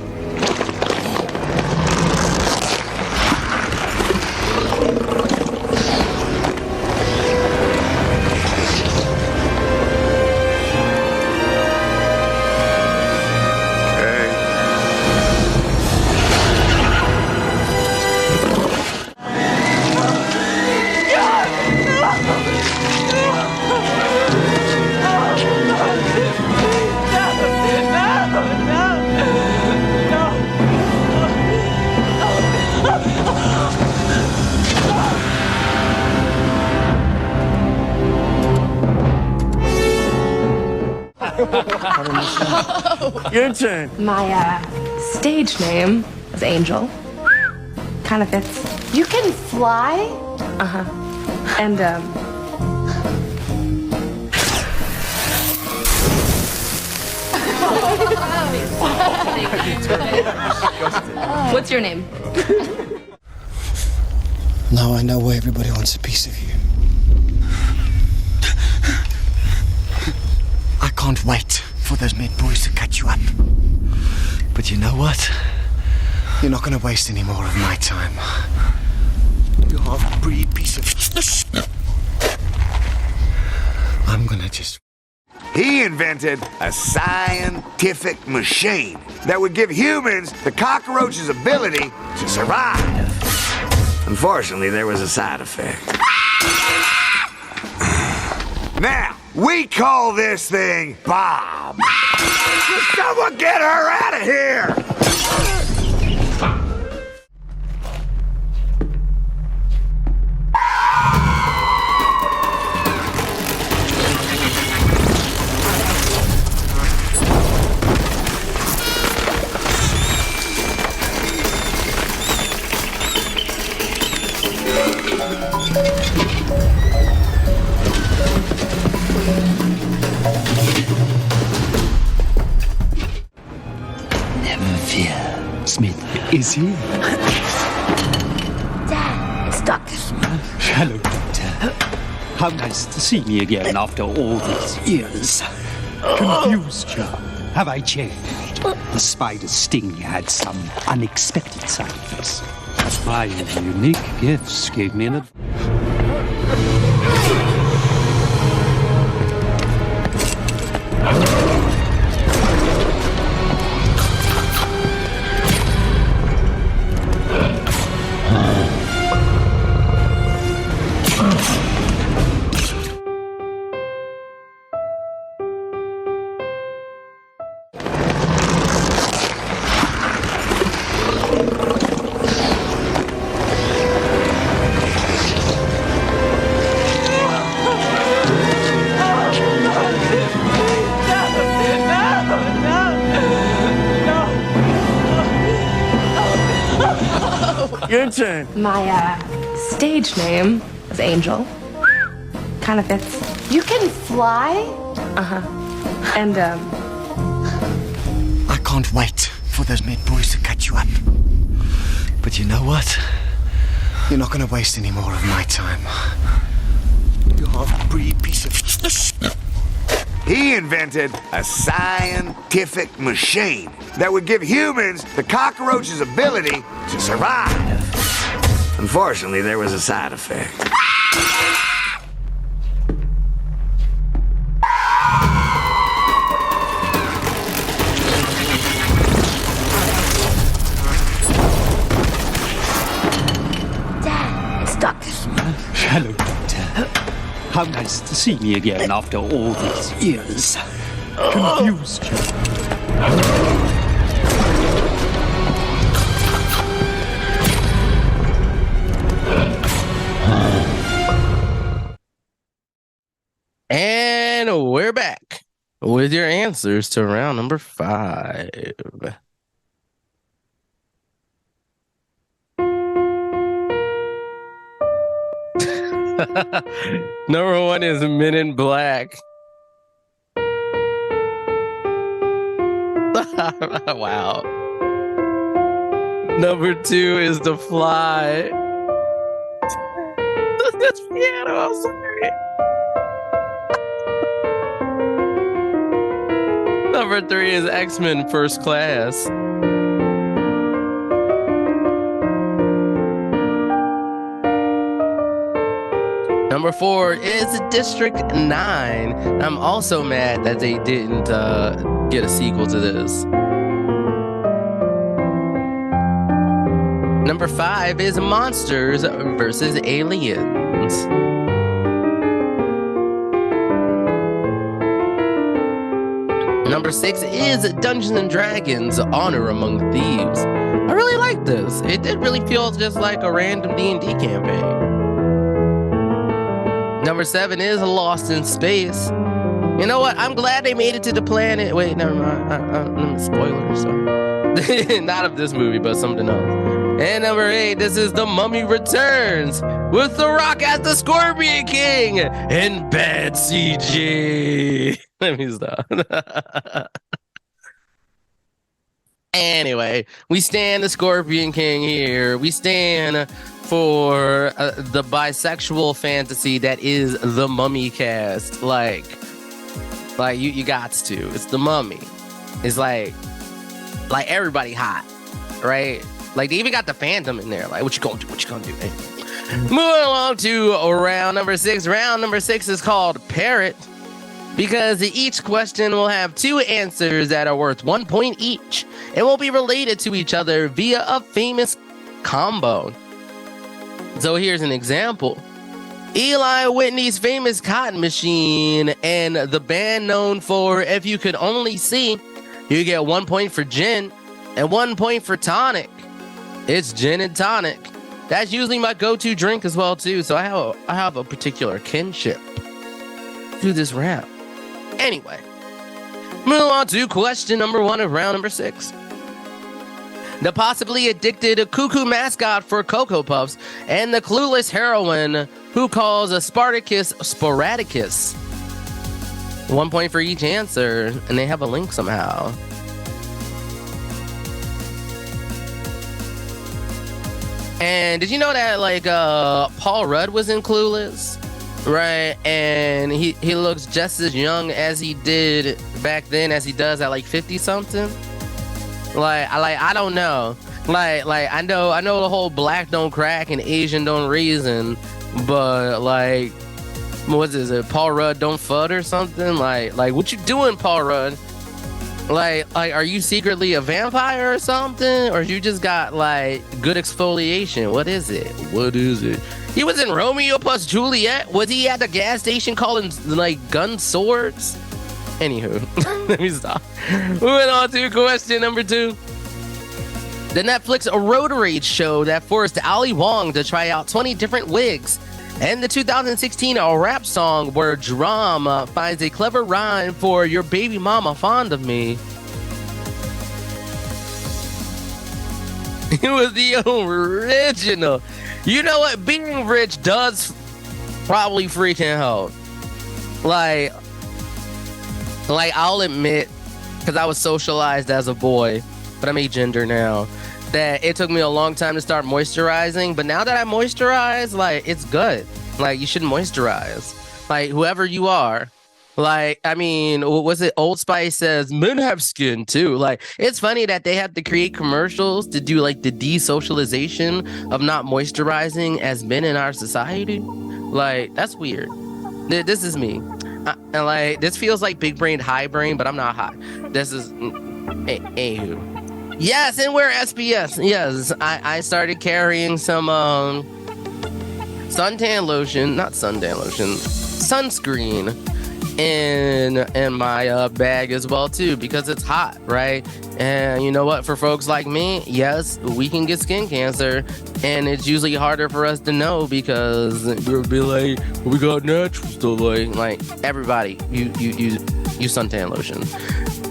Your turn. My stage name is Angel. Kind of fits. You can fly? And what's your name? Now I know why everybody wants a piece of you. I can't wait for those Met boys to cut you up. But you know what? You're not gonna waste any more of my time. You half-breed piece of... I'm gonna just... He invented a scientific machine that would give humans the cockroach's ability to survive. Unfortunately, there was a side effect. Now, we call this thing Bob. Someone get her out of here! fear. Smith is here. Dad, it's Dr. Smith. Hello, Doctor. How nice to see me again after all these years. Confused you. Have I changed? The spider's sting had some unexpected side effects. My unique gifts gave me an Your turn. My stage name is Angel. Kind of fits. You can fly? And I can't wait for those mad boys to catch you up. But you know what? You're not gonna waste any more of my time. You half-breed piece of... He invented a scientific machine that would give humans the cockroach's ability to survive. Unfortunately, there was a side effect. Dad, it's Dr. Smith. Hello, Doctor. How nice to see me again after all these years. Confused you. And we're back with your answers to round number 5. Number 1 is Men in Black. Wow. Number 2 is The Fly. That's piano, I'm sorry. Number 3 is X-Men First Class. Number 4 is District 9. I'm also mad that they didn't get a sequel to this. Number 5 is Monsters versus Aliens. Number 6 is Dungeons and Dragons: Honor Among Thieves. I really like this. It did really feel just like a random D&D campaign. Number 7 is Lost in Space. You know what? I'm glad they made it to the planet. Wait, never mind. Spoilers. So. Not of this movie, but something else. And number 8, this is The Mummy Returns with The Rock as the Scorpion King in bad CG. Let me stop. Anyway, we stand the Scorpion King here. We stand for the bisexual fantasy that is the Mummy cast. Like you gots to. It's the Mummy. It's like everybody hot, right? Like they even got the Phantom in there. Like what you gonna do? What you gonna do? Hey. Moving along to round number 6. Round number 6 is called Parrot, because each question will have 2 answers that are worth 1 point each and will be related to each other via a famous combo. So here's an example. Eli Whitney's famous cotton machine and the band known for If You Could Only See. You get 1 point for gin and 1 point for tonic. It's gin and tonic. That's usually my go-to drink as well too. So I have a particular kinship to this round. Anyway, move on to question number 1 of round number 6. The possibly addicted cuckoo mascot for Cocoa Puffs and the clueless heroine who calls a Spartacus Sporadicus. 1 point for each answer, and they have a link somehow. And did you know that like Paul Rudd was in Clueless? Right, and he looks just as young as he did back then as he does at like 50 something. I don't know. I know the whole black don't crack and Asian don't reason, but like, what is it? Paul Rudd don't fud or something? Like what you doing, Paul Rudd? Like are you secretly a vampire or something, or you just got like good exfoliation? What is it? He was in Romeo plus Juliet. Was he at the gas station calling like gun swords? Anywho, let me stop. Moving on to question number 2. The Netflix Road Rage show that forced Ali Wong to try out 20 different wigs, and the 2016 rap song where Drama finds a clever rhyme for "Your baby mama fond of me." It was the original. You know what? Being rich does probably freaking help. Like I'll admit, because I was socialized as a boy, but I'm agender now, that it took me a long time to start moisturizing. But now that I moisturize, like, it's good. Like, you should moisturize. Like, whoever you are. Like, I mean, was it Old Spice says men have skin too? Like, it's funny that they have to create commercials to do like the desocialization of not moisturizing as men in our society. Like, that's weird. This is me. And like, this feels like big brain, high brain, but I'm not high. This is anywho. Yes, and we're SPS. Yes, I started carrying some sunscreen in my bag as well too, because it's hot, right? And you know what, for folks like me, yes, we can get skin cancer, and it's usually harder for us to know because we'll be like, we got natural stuff. Like everybody, you suntan lotion.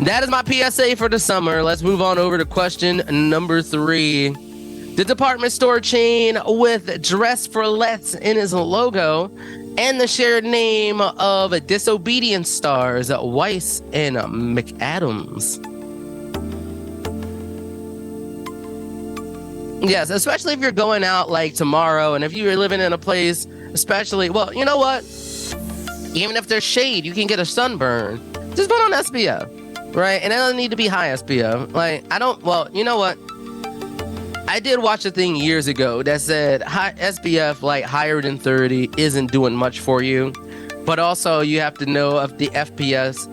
That is my PSA for the summer. Let's move on over to question number 3. The department store chain with Dress for Less in its logo and the shared name of Disobedience stars Weiss and McAdams. Yes, especially if you're going out like tomorrow, and if you're living in a place, especially, well, you know what? Even if there's shade, you can get a sunburn. Just put on SPF, right? And it doesn't need to be high SPF. Like, you know what? I did watch a thing years ago that said high SPF, like higher than 30, isn't doing much for you. But also, you have to know if the FPF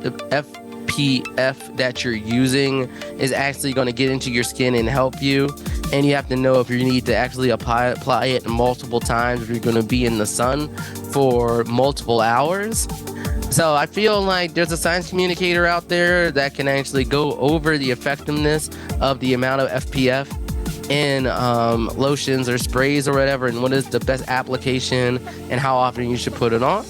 that you're using is actually going to get into your skin and help you. And you have to know if you need to actually apply it multiple times if you're going to be in the sun for multiple hours. So I feel like there's a science communicator out there that can actually go over the effectiveness of the amount of FPF in lotions or sprays or whatever, and what is the best application and how often you should put it on.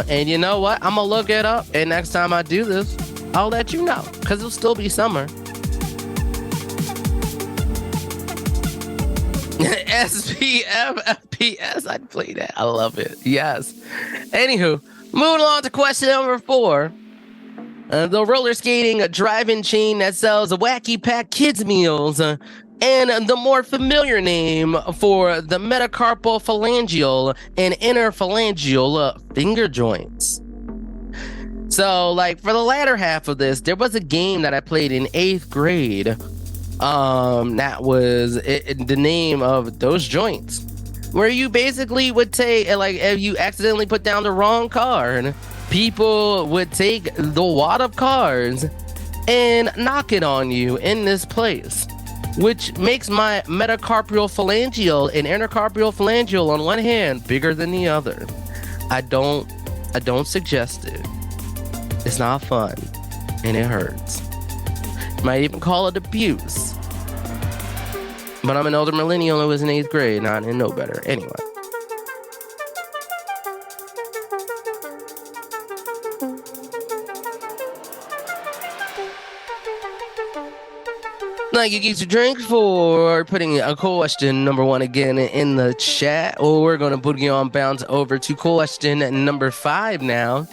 And you know what? I'm gonna look it up, and next time I do this, I'll let you know, because it'll still be summer. SPF, FPS, I'd play that. I love it. Yes. Anywho, moving on to question number 4. The roller skating drive-in chain that sells Wacky Pack kids meals, and the more familiar name for the metacarpal phalangeal and interphalangeal finger joints. So, like, for the latter half of this, there was a game that I played in 8th grade. That was the name of those joints, where you basically would take, like, if you accidentally put down the wrong card, people would take the wad of cards and knock it on you in this place, which makes my metacarpal phalangeal and intercarpal phalangeal on one hand bigger than the other. I don't suggest it. It's not fun, and it hurts. You might even call it abuse. But I'm an older millennial who was in 8th grade, and I didn't know better. Anyway. Thank you, Geeks, Drinks, for putting a question number 1 again in the chat. We're going to put you on bounce over to question number 5 now.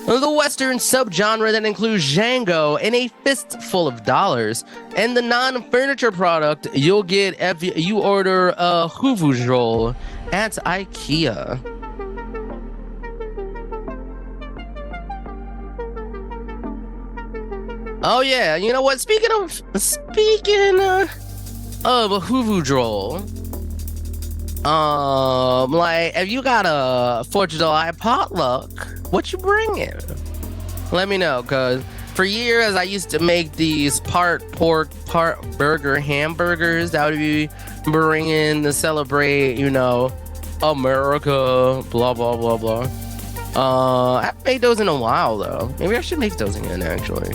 The Western subgenre that includes Django and a fistful of dollars. And the non-furniture product you'll get if you order a hoofdrol at IKEA. Oh yeah, you know what? Speaking of a hoofdrol, like if you got a 4th of July potluck, what you bringing? Let me know, cause for years I used to make these part pork, part burger hamburgers that would be bringing to celebrate, you know, America, blah blah blah blah. I haven't made those in a while though. Maybe I should make those again actually.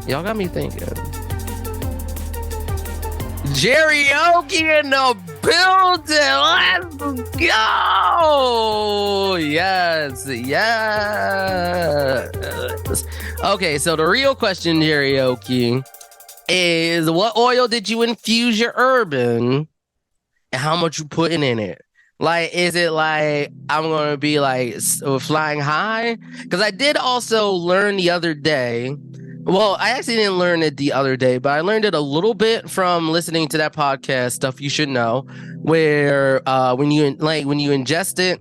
Y'all got me thinking. Karaoke in the building. Let's go. Yes. Okay, so the real question, karaoke, is what oil did you infuse your herb in and how much you putting in it? Like, is it like I'm going to be like flying high? Because I did also learn the other day. Well, I actually didn't learn it the other day, but I learned it a little bit from listening to that podcast, Stuff You Should Know, where when you ingest it,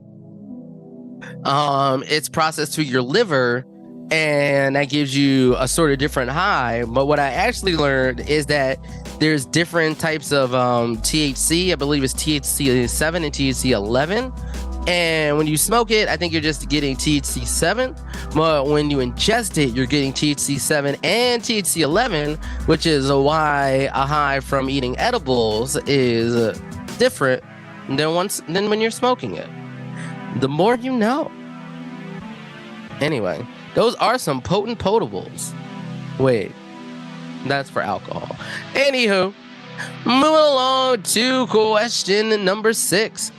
it's processed through your liver, and that gives you a sort of different high. But what I actually learned is that there's different types of THC. I believe it's THC 7 and THC 11. And when you smoke it, I think you're just getting THC 7. But when you ingest it, you're getting THC 7 and THC 11, which is why a high from eating edibles is different than when you're smoking it. The more you know. Anyway, those are some potent potables. Wait, that's for alcohol. Anywho, moving along to question number 6.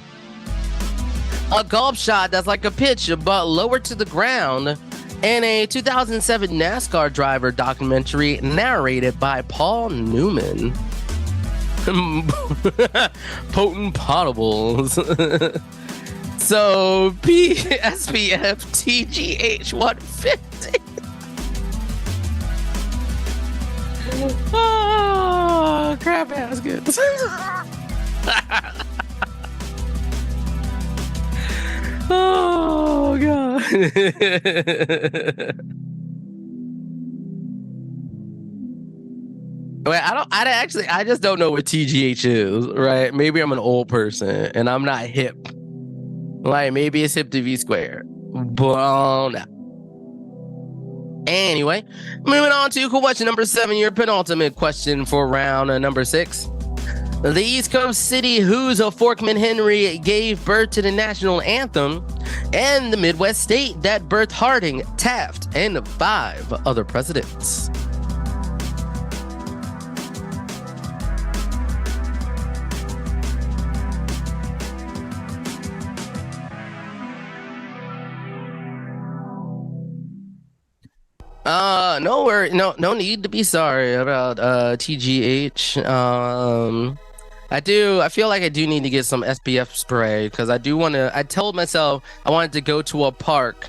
A golf shot that's like a pitch but lower to the ground in a 2007 NASCAR driver documentary narrated by Paul Newman. Potent potables. So SPF TGH 150. Oh, crab baskets. Oh god. Wait, I just don't know what TGH is, right? Maybe I'm an old person and I'm not hip. Like maybe it's hip to V squared. But no. Anyway, moving on to question number 7, your penultimate question for round number 6. The East Coast city whose Fort McHenry gave birth to the national anthem, and the Midwest state that birthed Harding, Taft, and 5 other presidents. No need to be sorry about TGH. I feel like I do need to get some SPF spray because I told myself I wanted to go to a park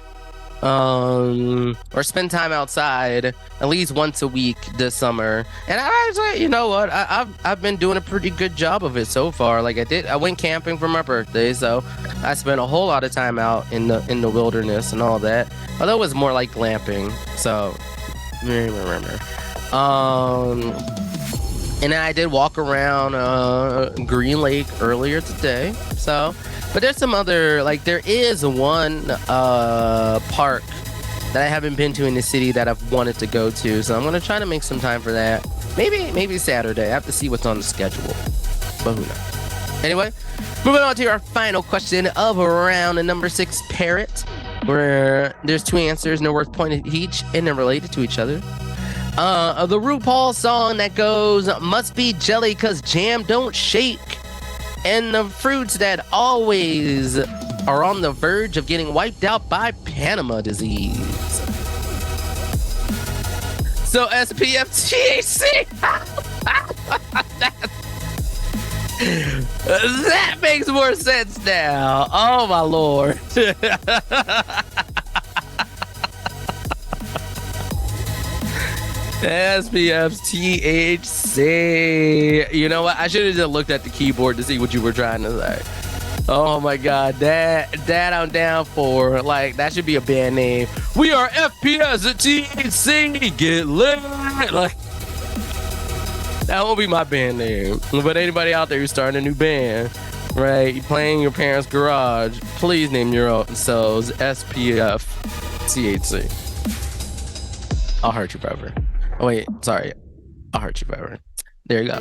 or spend time outside at least once a week this summer. And you know what? I've been doing a pretty good job of it so far. Like I went camping for my birthday, so I spent a whole lot of time out in the wilderness and all that. Although it was more like glamping, so remember. And then I did walk around Green Lake earlier today. So, but there's some other, like there is one park that I haven't been to in the city that I've wanted to go to. So I'm gonna try to make some time for that. Maybe Saturday. I have to see what's on the schedule. But who knows? Anyway, moving on to our final question of round number 6, Parrot, where there's 2 answers, no worth pointed each, and they're related to each other. The RuPaul song that goes, must be jelly cause jam don't shake, and the fruits that always are on the verge of getting wiped out by Panama disease. So SPF THC. That makes more sense now. Oh my lord. SPF THC. You know what? I should have just looked at the keyboard to see what you were trying to say. Oh my God, that I'm down for. Like, that should be a band name. We are FPS THC. Get lit. Like, that won't be my band name. But anybody out there who's starting a new band, right? You playing in your parents' garage, please name yourselves SPF THC. I'll hurt you forever. Oh wait, sorry. I'll hurt you forever. There you go.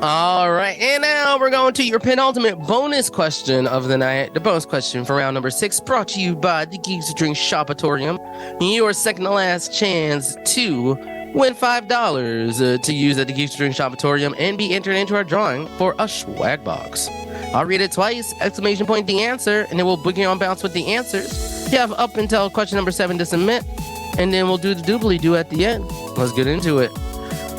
All right, and now we're going to your penultimate bonus question of the night. The bonus question for round number 6, brought to you by the Geeks Drink Shopatorium. Your second to last chance to win $5 to use at the Geeks Drink Shopatorium and be entered into our drawing for a swag box. I'll read it twice, exclamation point the answer, and then we'll boogie on bounce with the answers. You have up until question number 7 to submit, and then we'll do the doobly-doo at the end. Let's get into it.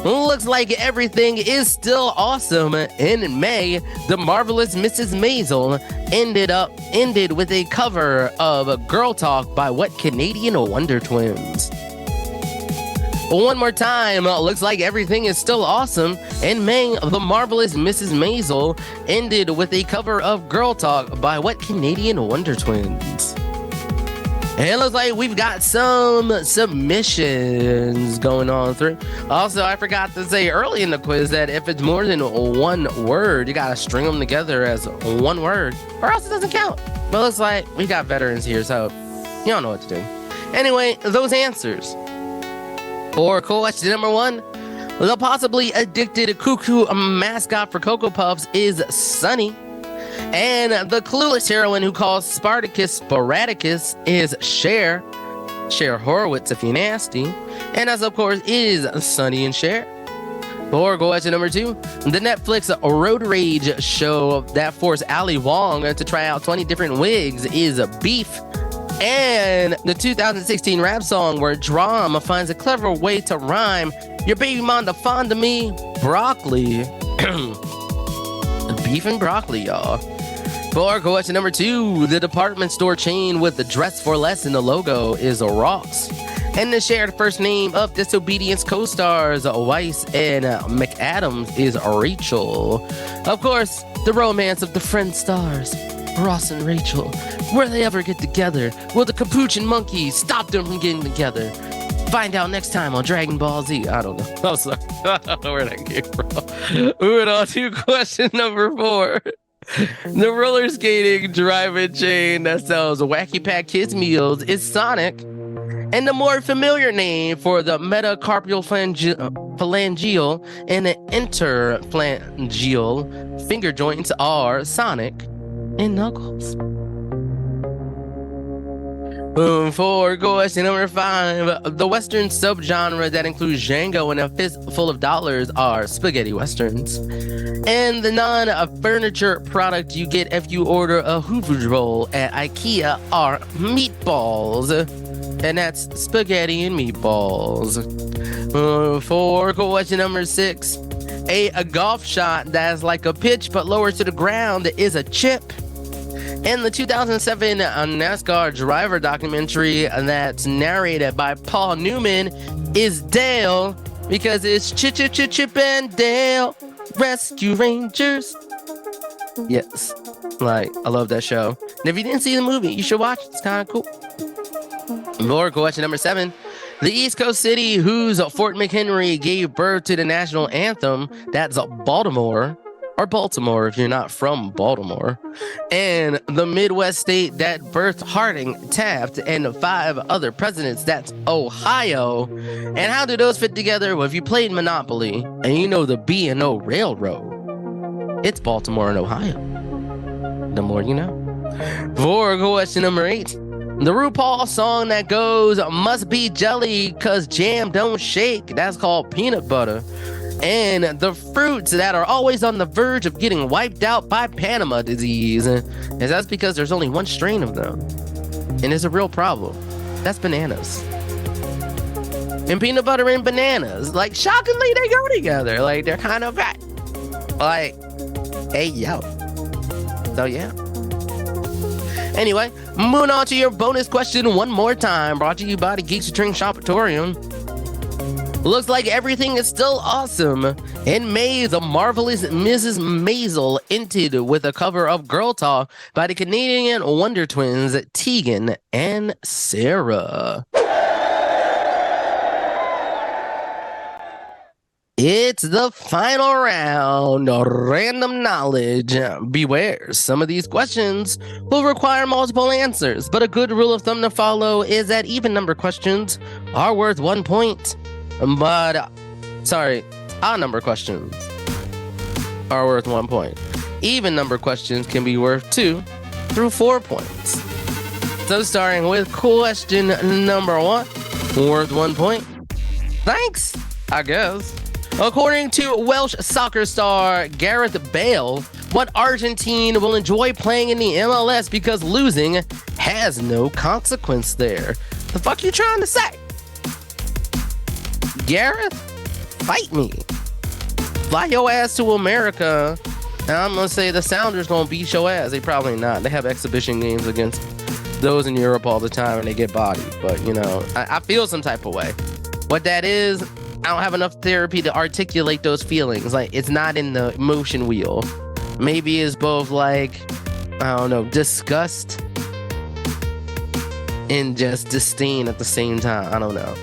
Looks like everything is still awesome. In May, the marvelous Mrs. Maisel ended with a cover of Girl Talk by what Canadian Wonder Twins? One more time, looks like everything is still awesome. In May, the marvelous Mrs. Maisel ended with a cover of Girl Talk by what Canadian Wonder Twins? And it looks like we've got some submissions going on through. Also, I forgot to say early in the quiz that if it's more than one word, you gotta string them together as one word, or else it doesn't count. But it looks like we got veterans here, so you don't know what to do. Anyway, those answers. For question number 1, the possibly addicted cuckoo mascot for Cocoa Puffs is Sunny. And the clueless heroine who calls Spartacus Sporadicus is Cher Horowitz if you're nasty. And as of course is Sonny and Cher. For question number 2, the Netflix Road Rage show that forced Ali Wong to try out 20 different wigs is Beef. And the 2016 rap song where Drama finds a clever way to rhyme your baby mama fond of me, broccoli. Beef and broccoli, y'all. For question number 2, the department store chain with the Dress for Less in the logo is Ross. And the shared first name of Disobedience co-stars Weiss and McAdams is Rachel. Of course, the romance of the friend stars, Ross and Rachel. Will they ever get together? Will the Capuchin monkey stop them from getting together? Find out next time on Dragon Ball Z. I don't know. I'm sorry. I don't know where that came from. Moving on to question number 4. The roller skating drive-in chain that sells Wacky Pack Kids meals is Sonic. And the more familiar name for the metacarpial phalangeal and the interphalangeal finger joints are Sonic and Knuckles. For question number 5, the Western subgenre that includes Django and a fistful of dollars are spaghetti westerns. And the non-furniture product you get if you order a Hoover roll at IKEA are meatballs. And that's spaghetti and meatballs. For question number 6, a golf shot that's like a pitch but lower to the ground is a chip. And the 2007 NASCAR driver documentary that's narrated by Paul Newman is Dale, because it's Chip and Dale Rescue Rangers. Yes, like, I love that show. And if you didn't see the movie, you should watch it. It's kind of cool. More question number 7. The East Coast city whose Fort McHenry gave birth to the national anthem, that's Baltimore. Or Baltimore if you're not from Baltimore. And the Midwest state that birthed Harding, Taft, and 5 other presidents, that's Ohio. And how do those fit together? Well, if you played Monopoly and you know the B&O Railroad, it's Baltimore and Ohio. The more you know. For question number 8, the RuPaul song that goes, must be jelly cause jam don't shake, that's called Peanut Butter. And the fruits that are always on the verge of getting wiped out by Panama disease, and that's because there's only one strain of them. And it's a real problem. That's bananas. And peanut butter and bananas, like, shockingly, they go together. Like, they're kind of like, hey, yo. So, yeah. Anyway, moving on to your bonus question one more time, brought to you by the Geeks Drink Shopatorium. Looks like everything is still awesome. In May, the marvelous Mrs. Maisel entered with a cover of Girl Talk by the Canadian Wonder Twins, Tegan and Sarah. It's the final round, random knowledge. Beware, some of these questions will require multiple answers, but a good rule of thumb to follow is that even number questions are worth 1 point. Odd number questions are worth 1 point. Even number questions can be worth 2 through 4 points. So starting with question number 1, worth 1 point. Thanks, I guess. According to Welsh soccer star Gareth Bale, what Argentine will enjoy playing in the MLS because losing has no consequence there? The fuck you trying to say? Gareth, fight me. Fly your ass to America. And I'm gonna say the Sounders gonna beat your ass. They probably not. They have exhibition games against those in Europe all the time and they get bodied. But you know, I feel some type of way. What that is, I don't have enough therapy to articulate those feelings. Like, it's not in the emotion wheel. Maybe it's both like, I don't know, disgust and just disdain at the same time. I don't know.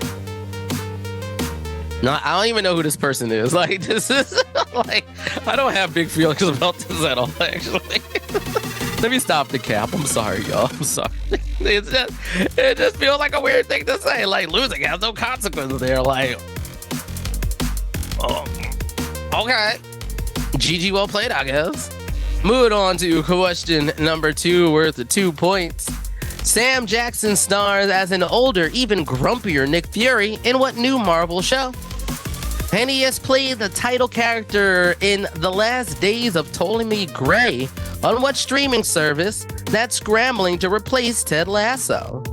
No, I don't even know who this person is. Like, this is like, I don't have big feelings about this at all, actually. Let me stop the cap. I'm sorry, y'all. I'm sorry. It just feels like a weird thing to say. Like, losing has no consequence there. Like, oh, okay. GG, well played, I guess. Moving on to question number 2, worth 2 points. Sam Jackson stars as an older, even grumpier Nick Fury in what new Marvel show? And he has played the title character in The Last Days of Ptolemy Gray on what streaming service that's scrambling to replace Ted Lasso?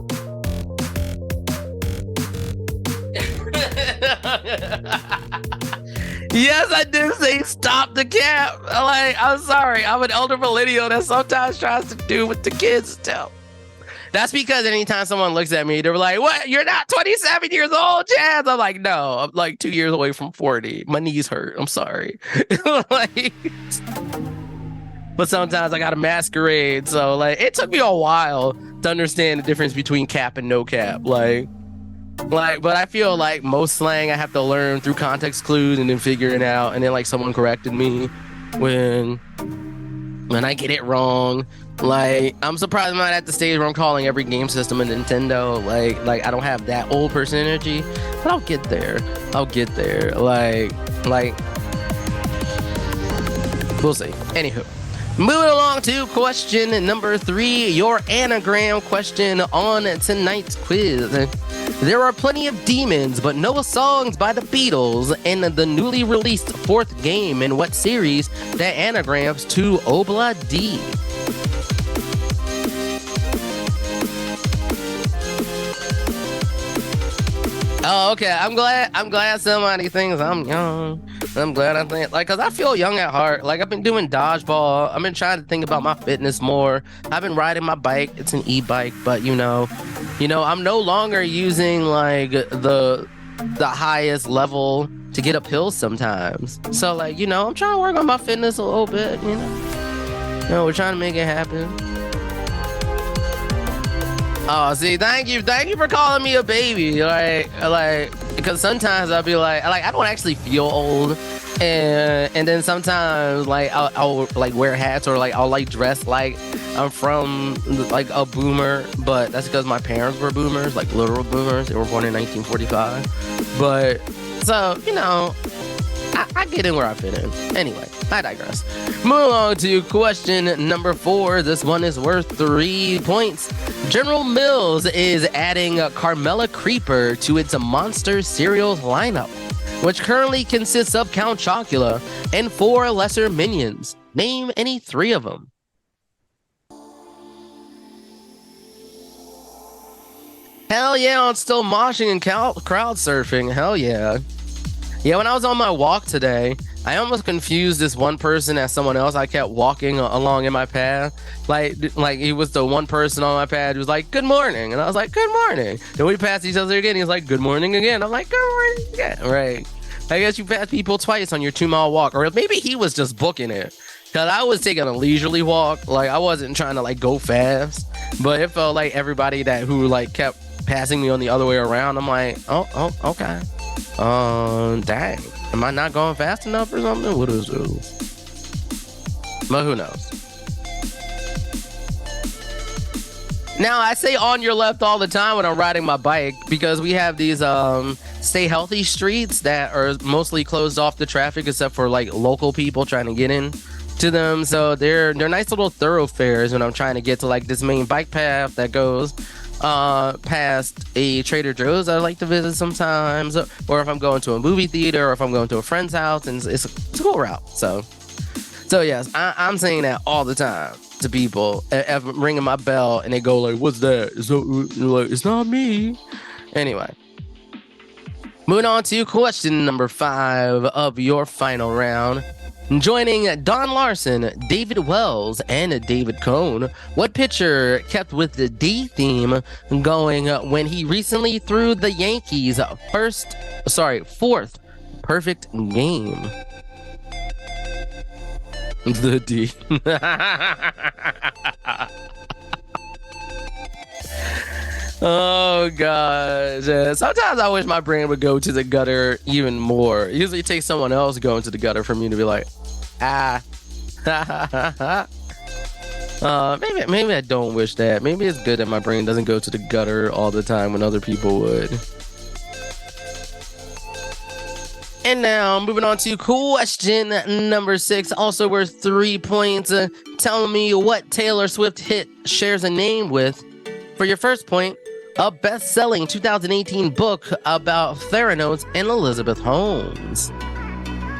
Yes, I did say stop the cap. Like, I'm sorry. I'm an elder millennial that sometimes tries to do what the kids still. That's because anytime someone looks at me, they're like, what? You're not 27 years old, Chaz? I'm like, no, I'm like 2 years away from 40. My knees hurt. I'm sorry. Like, but sometimes I gotta masquerade. So like, it took me a while to understand the difference between cap and no cap. Like, but I feel like most slang I have to learn through context clues and then figure it out. And then like someone corrected me when I get it wrong. Like, I'm surprised I'm not at the stage where I'm calling every game system a Nintendo. Like I don't have that old person energy, but I'll get there. Like, we'll see. Anywho, moving along to question number 3, your anagram question on tonight's quiz. There are plenty of demons, but no songs by the Beatles in the newly released 4th game in what series that anagrams to Obla D? Oh, okay. I'm glad somebody thinks I'm young. I'm glad I think, like, cause I feel young at heart. Like, I've been doing dodgeball. I've been trying to think about my fitness more. I've been riding my bike. It's an e-bike, but you know, I'm no longer using like the highest level to get up hills sometimes. So like, I'm trying to work on my fitness a little bit. We're trying to make it happen. Oh, see, thank you for calling me a baby. Like, because sometimes I'll be like, I don't actually feel old, and then sometimes like I'll like wear hats or like I'll like dress like I'm from like a boomer, but that's because my parents were boomers, like literal boomers. They were born in 1945. But so I get in where I fit in. Anyway, I digress. Moving on to question number 4. This one is worth 3 points. General Mills is adding Carmella Creeper to its Monster cereals lineup, which currently consists of Count Chocula and 4 lesser minions. Name any 3 of them. Hell yeah, I'm still moshing and crowd surfing. Hell yeah. Yeah, when I was on my walk today, I almost confused this one person as someone else. I kept walking along in my path. Like he was the one person on my path who was like, good morning. And I was like, good morning. Then we passed each other again. He was like, good morning again. I'm like, good morning again. Right. I guess you pass people twice on your 2-mile walk. Or maybe he was just booking it. Because I was taking a leisurely walk. Like, I wasn't trying to, like, go fast. But it felt like everybody who, like, kept passing me on the other way around. I'm like, oh, okay. Dang. Am I not going fast enough or something? What is this? But who knows? Now, I say on your left all the time when I'm riding my bike because we have these stay healthy streets that are mostly closed off to traffic except for like local people trying to get in to them. So they're nice little thoroughfares when I'm trying to get to like this main bike path that goes past a Trader Joe's I like to visit sometimes, or if I'm going to a movie theater or if I'm going to a friend's house, and it's a cool route. So yes, I'm saying that all the time to people. If I'm ringing my bell and they go like, what's that? It's not me. Anyway, moving on to question number 5 of your final round. Joining Don Larson, David Wells, and David Cohn, what pitcher kept with the D theme going when he recently threw the Yankees' fourth perfect game? The D. Oh gosh. Sometimes I wish my brain would go to the gutter even more. It usually takes someone else going to the gutter for me to be like, maybe I don't wish that. Maybe it's good that my brain doesn't go to the gutter all the time when other people would. And now, moving on to question number 6, also worth 3 points. Tell me what Taylor Swift hit shares a name with. For your first point, a best-selling 2018 book about Theranos and Elizabeth Holmes.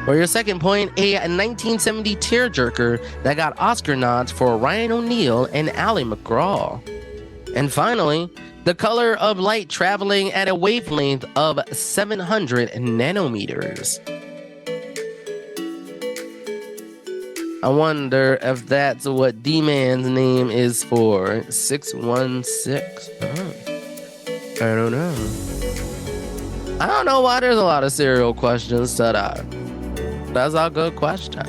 For your second point, a 1970 tearjerker that got Oscar nods for Ryan O'Neal and Ally McGraw. And finally, the color of light traveling at a wavelength of 700 nanometers. I wonder if that's what D-Man's name is for. 616. I don't know. I don't know why there's a lot of cereal questions today. That's a good question.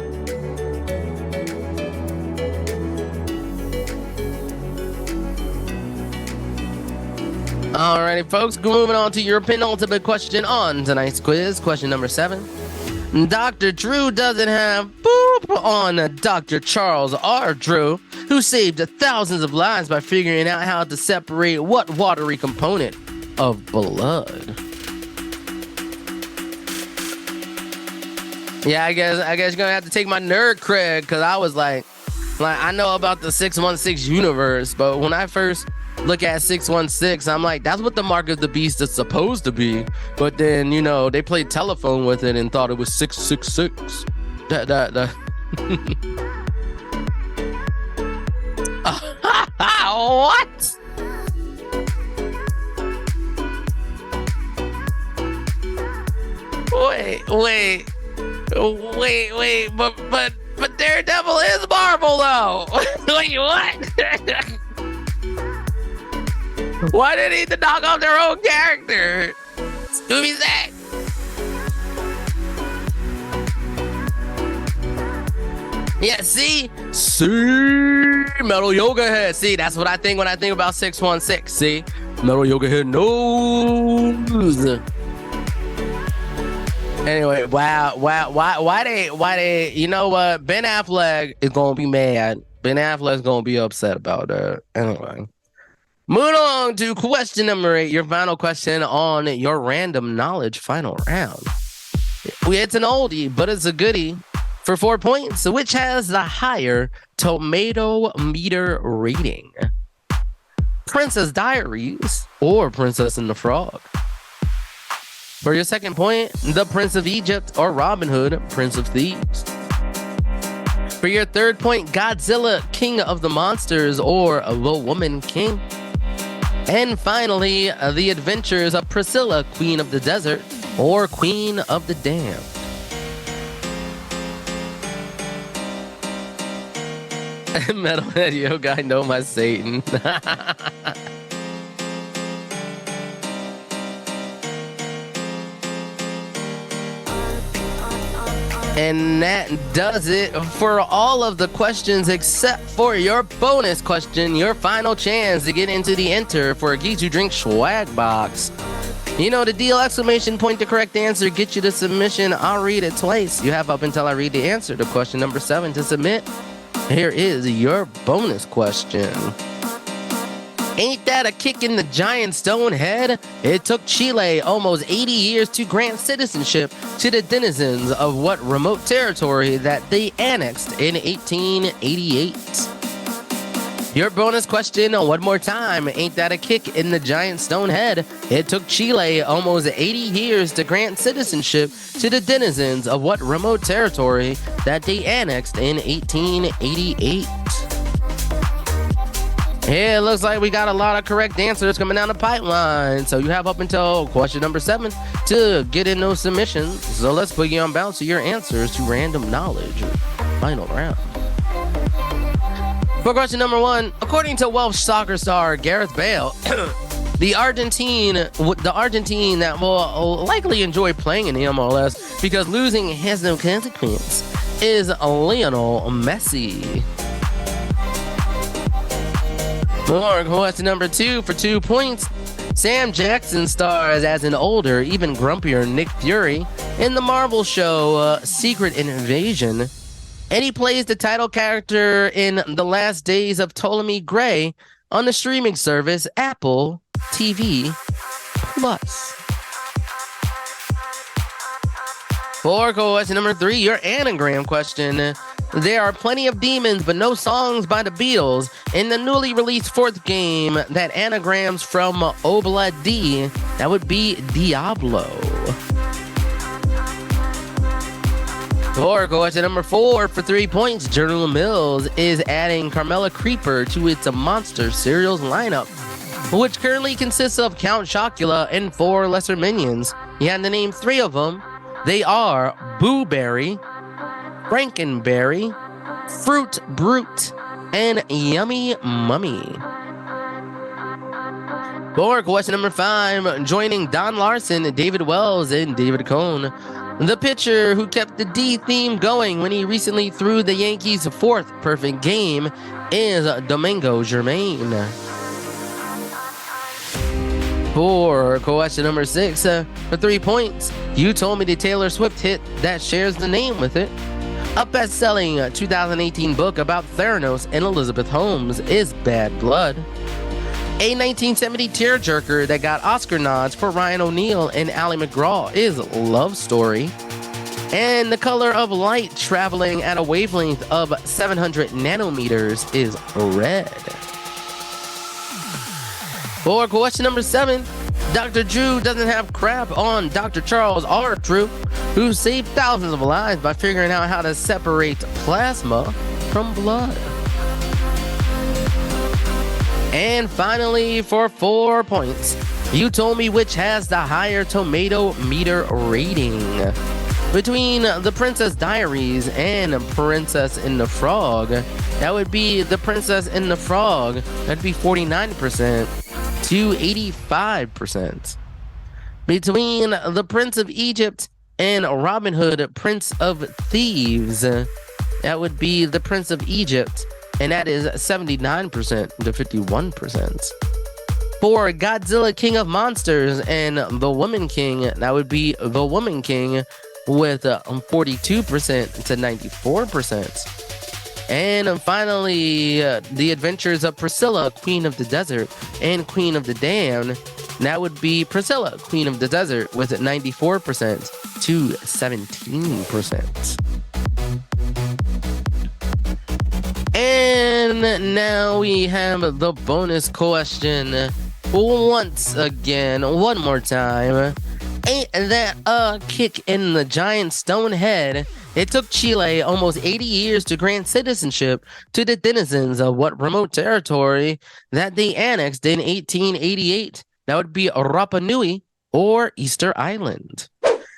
Alrighty, folks, moving on to your penultimate question on tonight's quiz. Question number 7. Dr. Drew doesn't have boop on Dr. Charles R. Drew, who saved thousands of lives by figuring out how to separate what watery component of blood. Yeah, I guess you're gonna have to take my nerd cred, because I was like I know about the 616 universe, but when I first look at 616, I'm like, that's what the mark of the beast is supposed to be. But then, you know, they played telephone with it and thought it was 666. What? Wait, but Daredevil is Marvel though. Wait, what? Why did they need to knock off their own character? Scooby Zack. Yeah, see, Metal Yoga Head. See, that's what I think when I think about 616. See, Metal Yoga Head knows. Anyway, why they? You know what? Ben Affleck is gonna be mad. Ben Affleck's gonna be upset about that. Anyway. Moving on to question number 8, your final question on your random knowledge final round. It's an oldie, but it's a goodie for 4 points, which has the higher tomato meter rating. Princess Diaries or Princess and the Frog? For your second point, The Prince of Egypt or Robin Hood, Prince of Thieves? For your third point, Godzilla, King of the Monsters or The Woman King? And finally, The Adventures of Priscilla, Queen of the Desert, or Queen of the Damned. Metalhead Yoga, I know my Satan. And that does it for all of the questions except for your bonus question, your final chance to get into the enter for a Geeks Who Drink swag box. You know the deal, exclamation point, the correct answer, get you the submission. I'll read it twice. You have up until I read the answer to question number 7 to submit. Here is your bonus question. Ain't that a kick in the giant stone head? It took Chile almost 80 years to grant citizenship to the denizens of what remote territory that they annexed in 1888? Your bonus question one more time. Ain't that a kick in the giant stone head? It took Chile almost 80 years to grant citizenship to the denizens of what remote territory that they annexed in 1888? Yeah, it looks like we got a lot of correct answers coming down the pipeline. So you have up until question number 7 to get in those submissions. So let's put you on bounce to your answers to random knowledge. Final round. For question number 1, according to Welsh soccer star Gareth Bale, the Argentine that will likely enjoy playing in the MLS because losing has no consequence is Lionel Messi. For question number 2, for 2 points, Sam Jackson stars as an older, even grumpier Nick Fury in the Marvel show Secret Invasion, and he plays the title character in The Last Days of Ptolemy Gray on the streaming service Apple TV Plus. For question number 3, your anagram question. There are plenty of demons, but no songs by the Beatles in the newly released 4th game that anagrams from Obla D. That would be Diablo. For question number 4, for 3 points, General Mills is adding Carmella Creeper to its Monster cereals lineup, which currently consists of Count Chocula and 4 lesser minions. You had to name 3 of them. They are Boo Berry, Frankenberry, Fruit Brute, and Yummy Mummy. For question number 5, joining Don Larson, David Wells, and David Cohn, the pitcher who kept the D theme going when he recently threw the Yankees' 4th perfect game is Domingo Germain. For question number 6, for 3 points, you told me the Taylor Swift hit that shares the name with it. A best-selling 2018 book about Theranos and Elizabeth Holmes is Bad Blood. A 1970 tearjerker that got Oscar nods for Ryan O'Neal and Ally McGraw is Love Story. And the color of light traveling at a wavelength of 700 nanometers is red. For question number 7, Dr. Drew doesn't have crap on Dr. Charles R. Drew, who saved thousands of lives by figuring out how to separate plasma from blood. And finally, for 4 points, you told me which has the higher tomato meter rating. Between The Princess Diaries and Princess and the Frog, that would be The Princess and the Frog, that'd be 49% to 85%. Between The Prince of Egypt and Robin Hood, Prince of Thieves, that would be The Prince of Egypt, and that is 79% to 51%. For Godzilla King of Monsters and The Woman King, that would be The Woman King with 42% to 94%. And finally, The Adventures of Priscilla, Queen of the Desert, and Queen of the Damned, that would be Priscilla, Queen of the Desert, with 94% to 17%. And now we have the bonus question once again, one more time. Ain't that a kick in the giant stone head? It took Chile almost 80 years to grant citizenship to the denizens of what remote territory that they annexed in 1888. That would be Rapa Nui or Easter Island.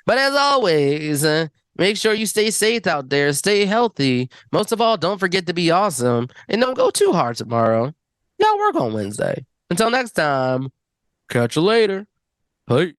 But as always, Make sure you stay safe out there, stay healthy. Most of all, don't forget to be awesome, and don't go too hard tomorrow. Y'all work on Wednesday. Until next time, catch you later. Hey.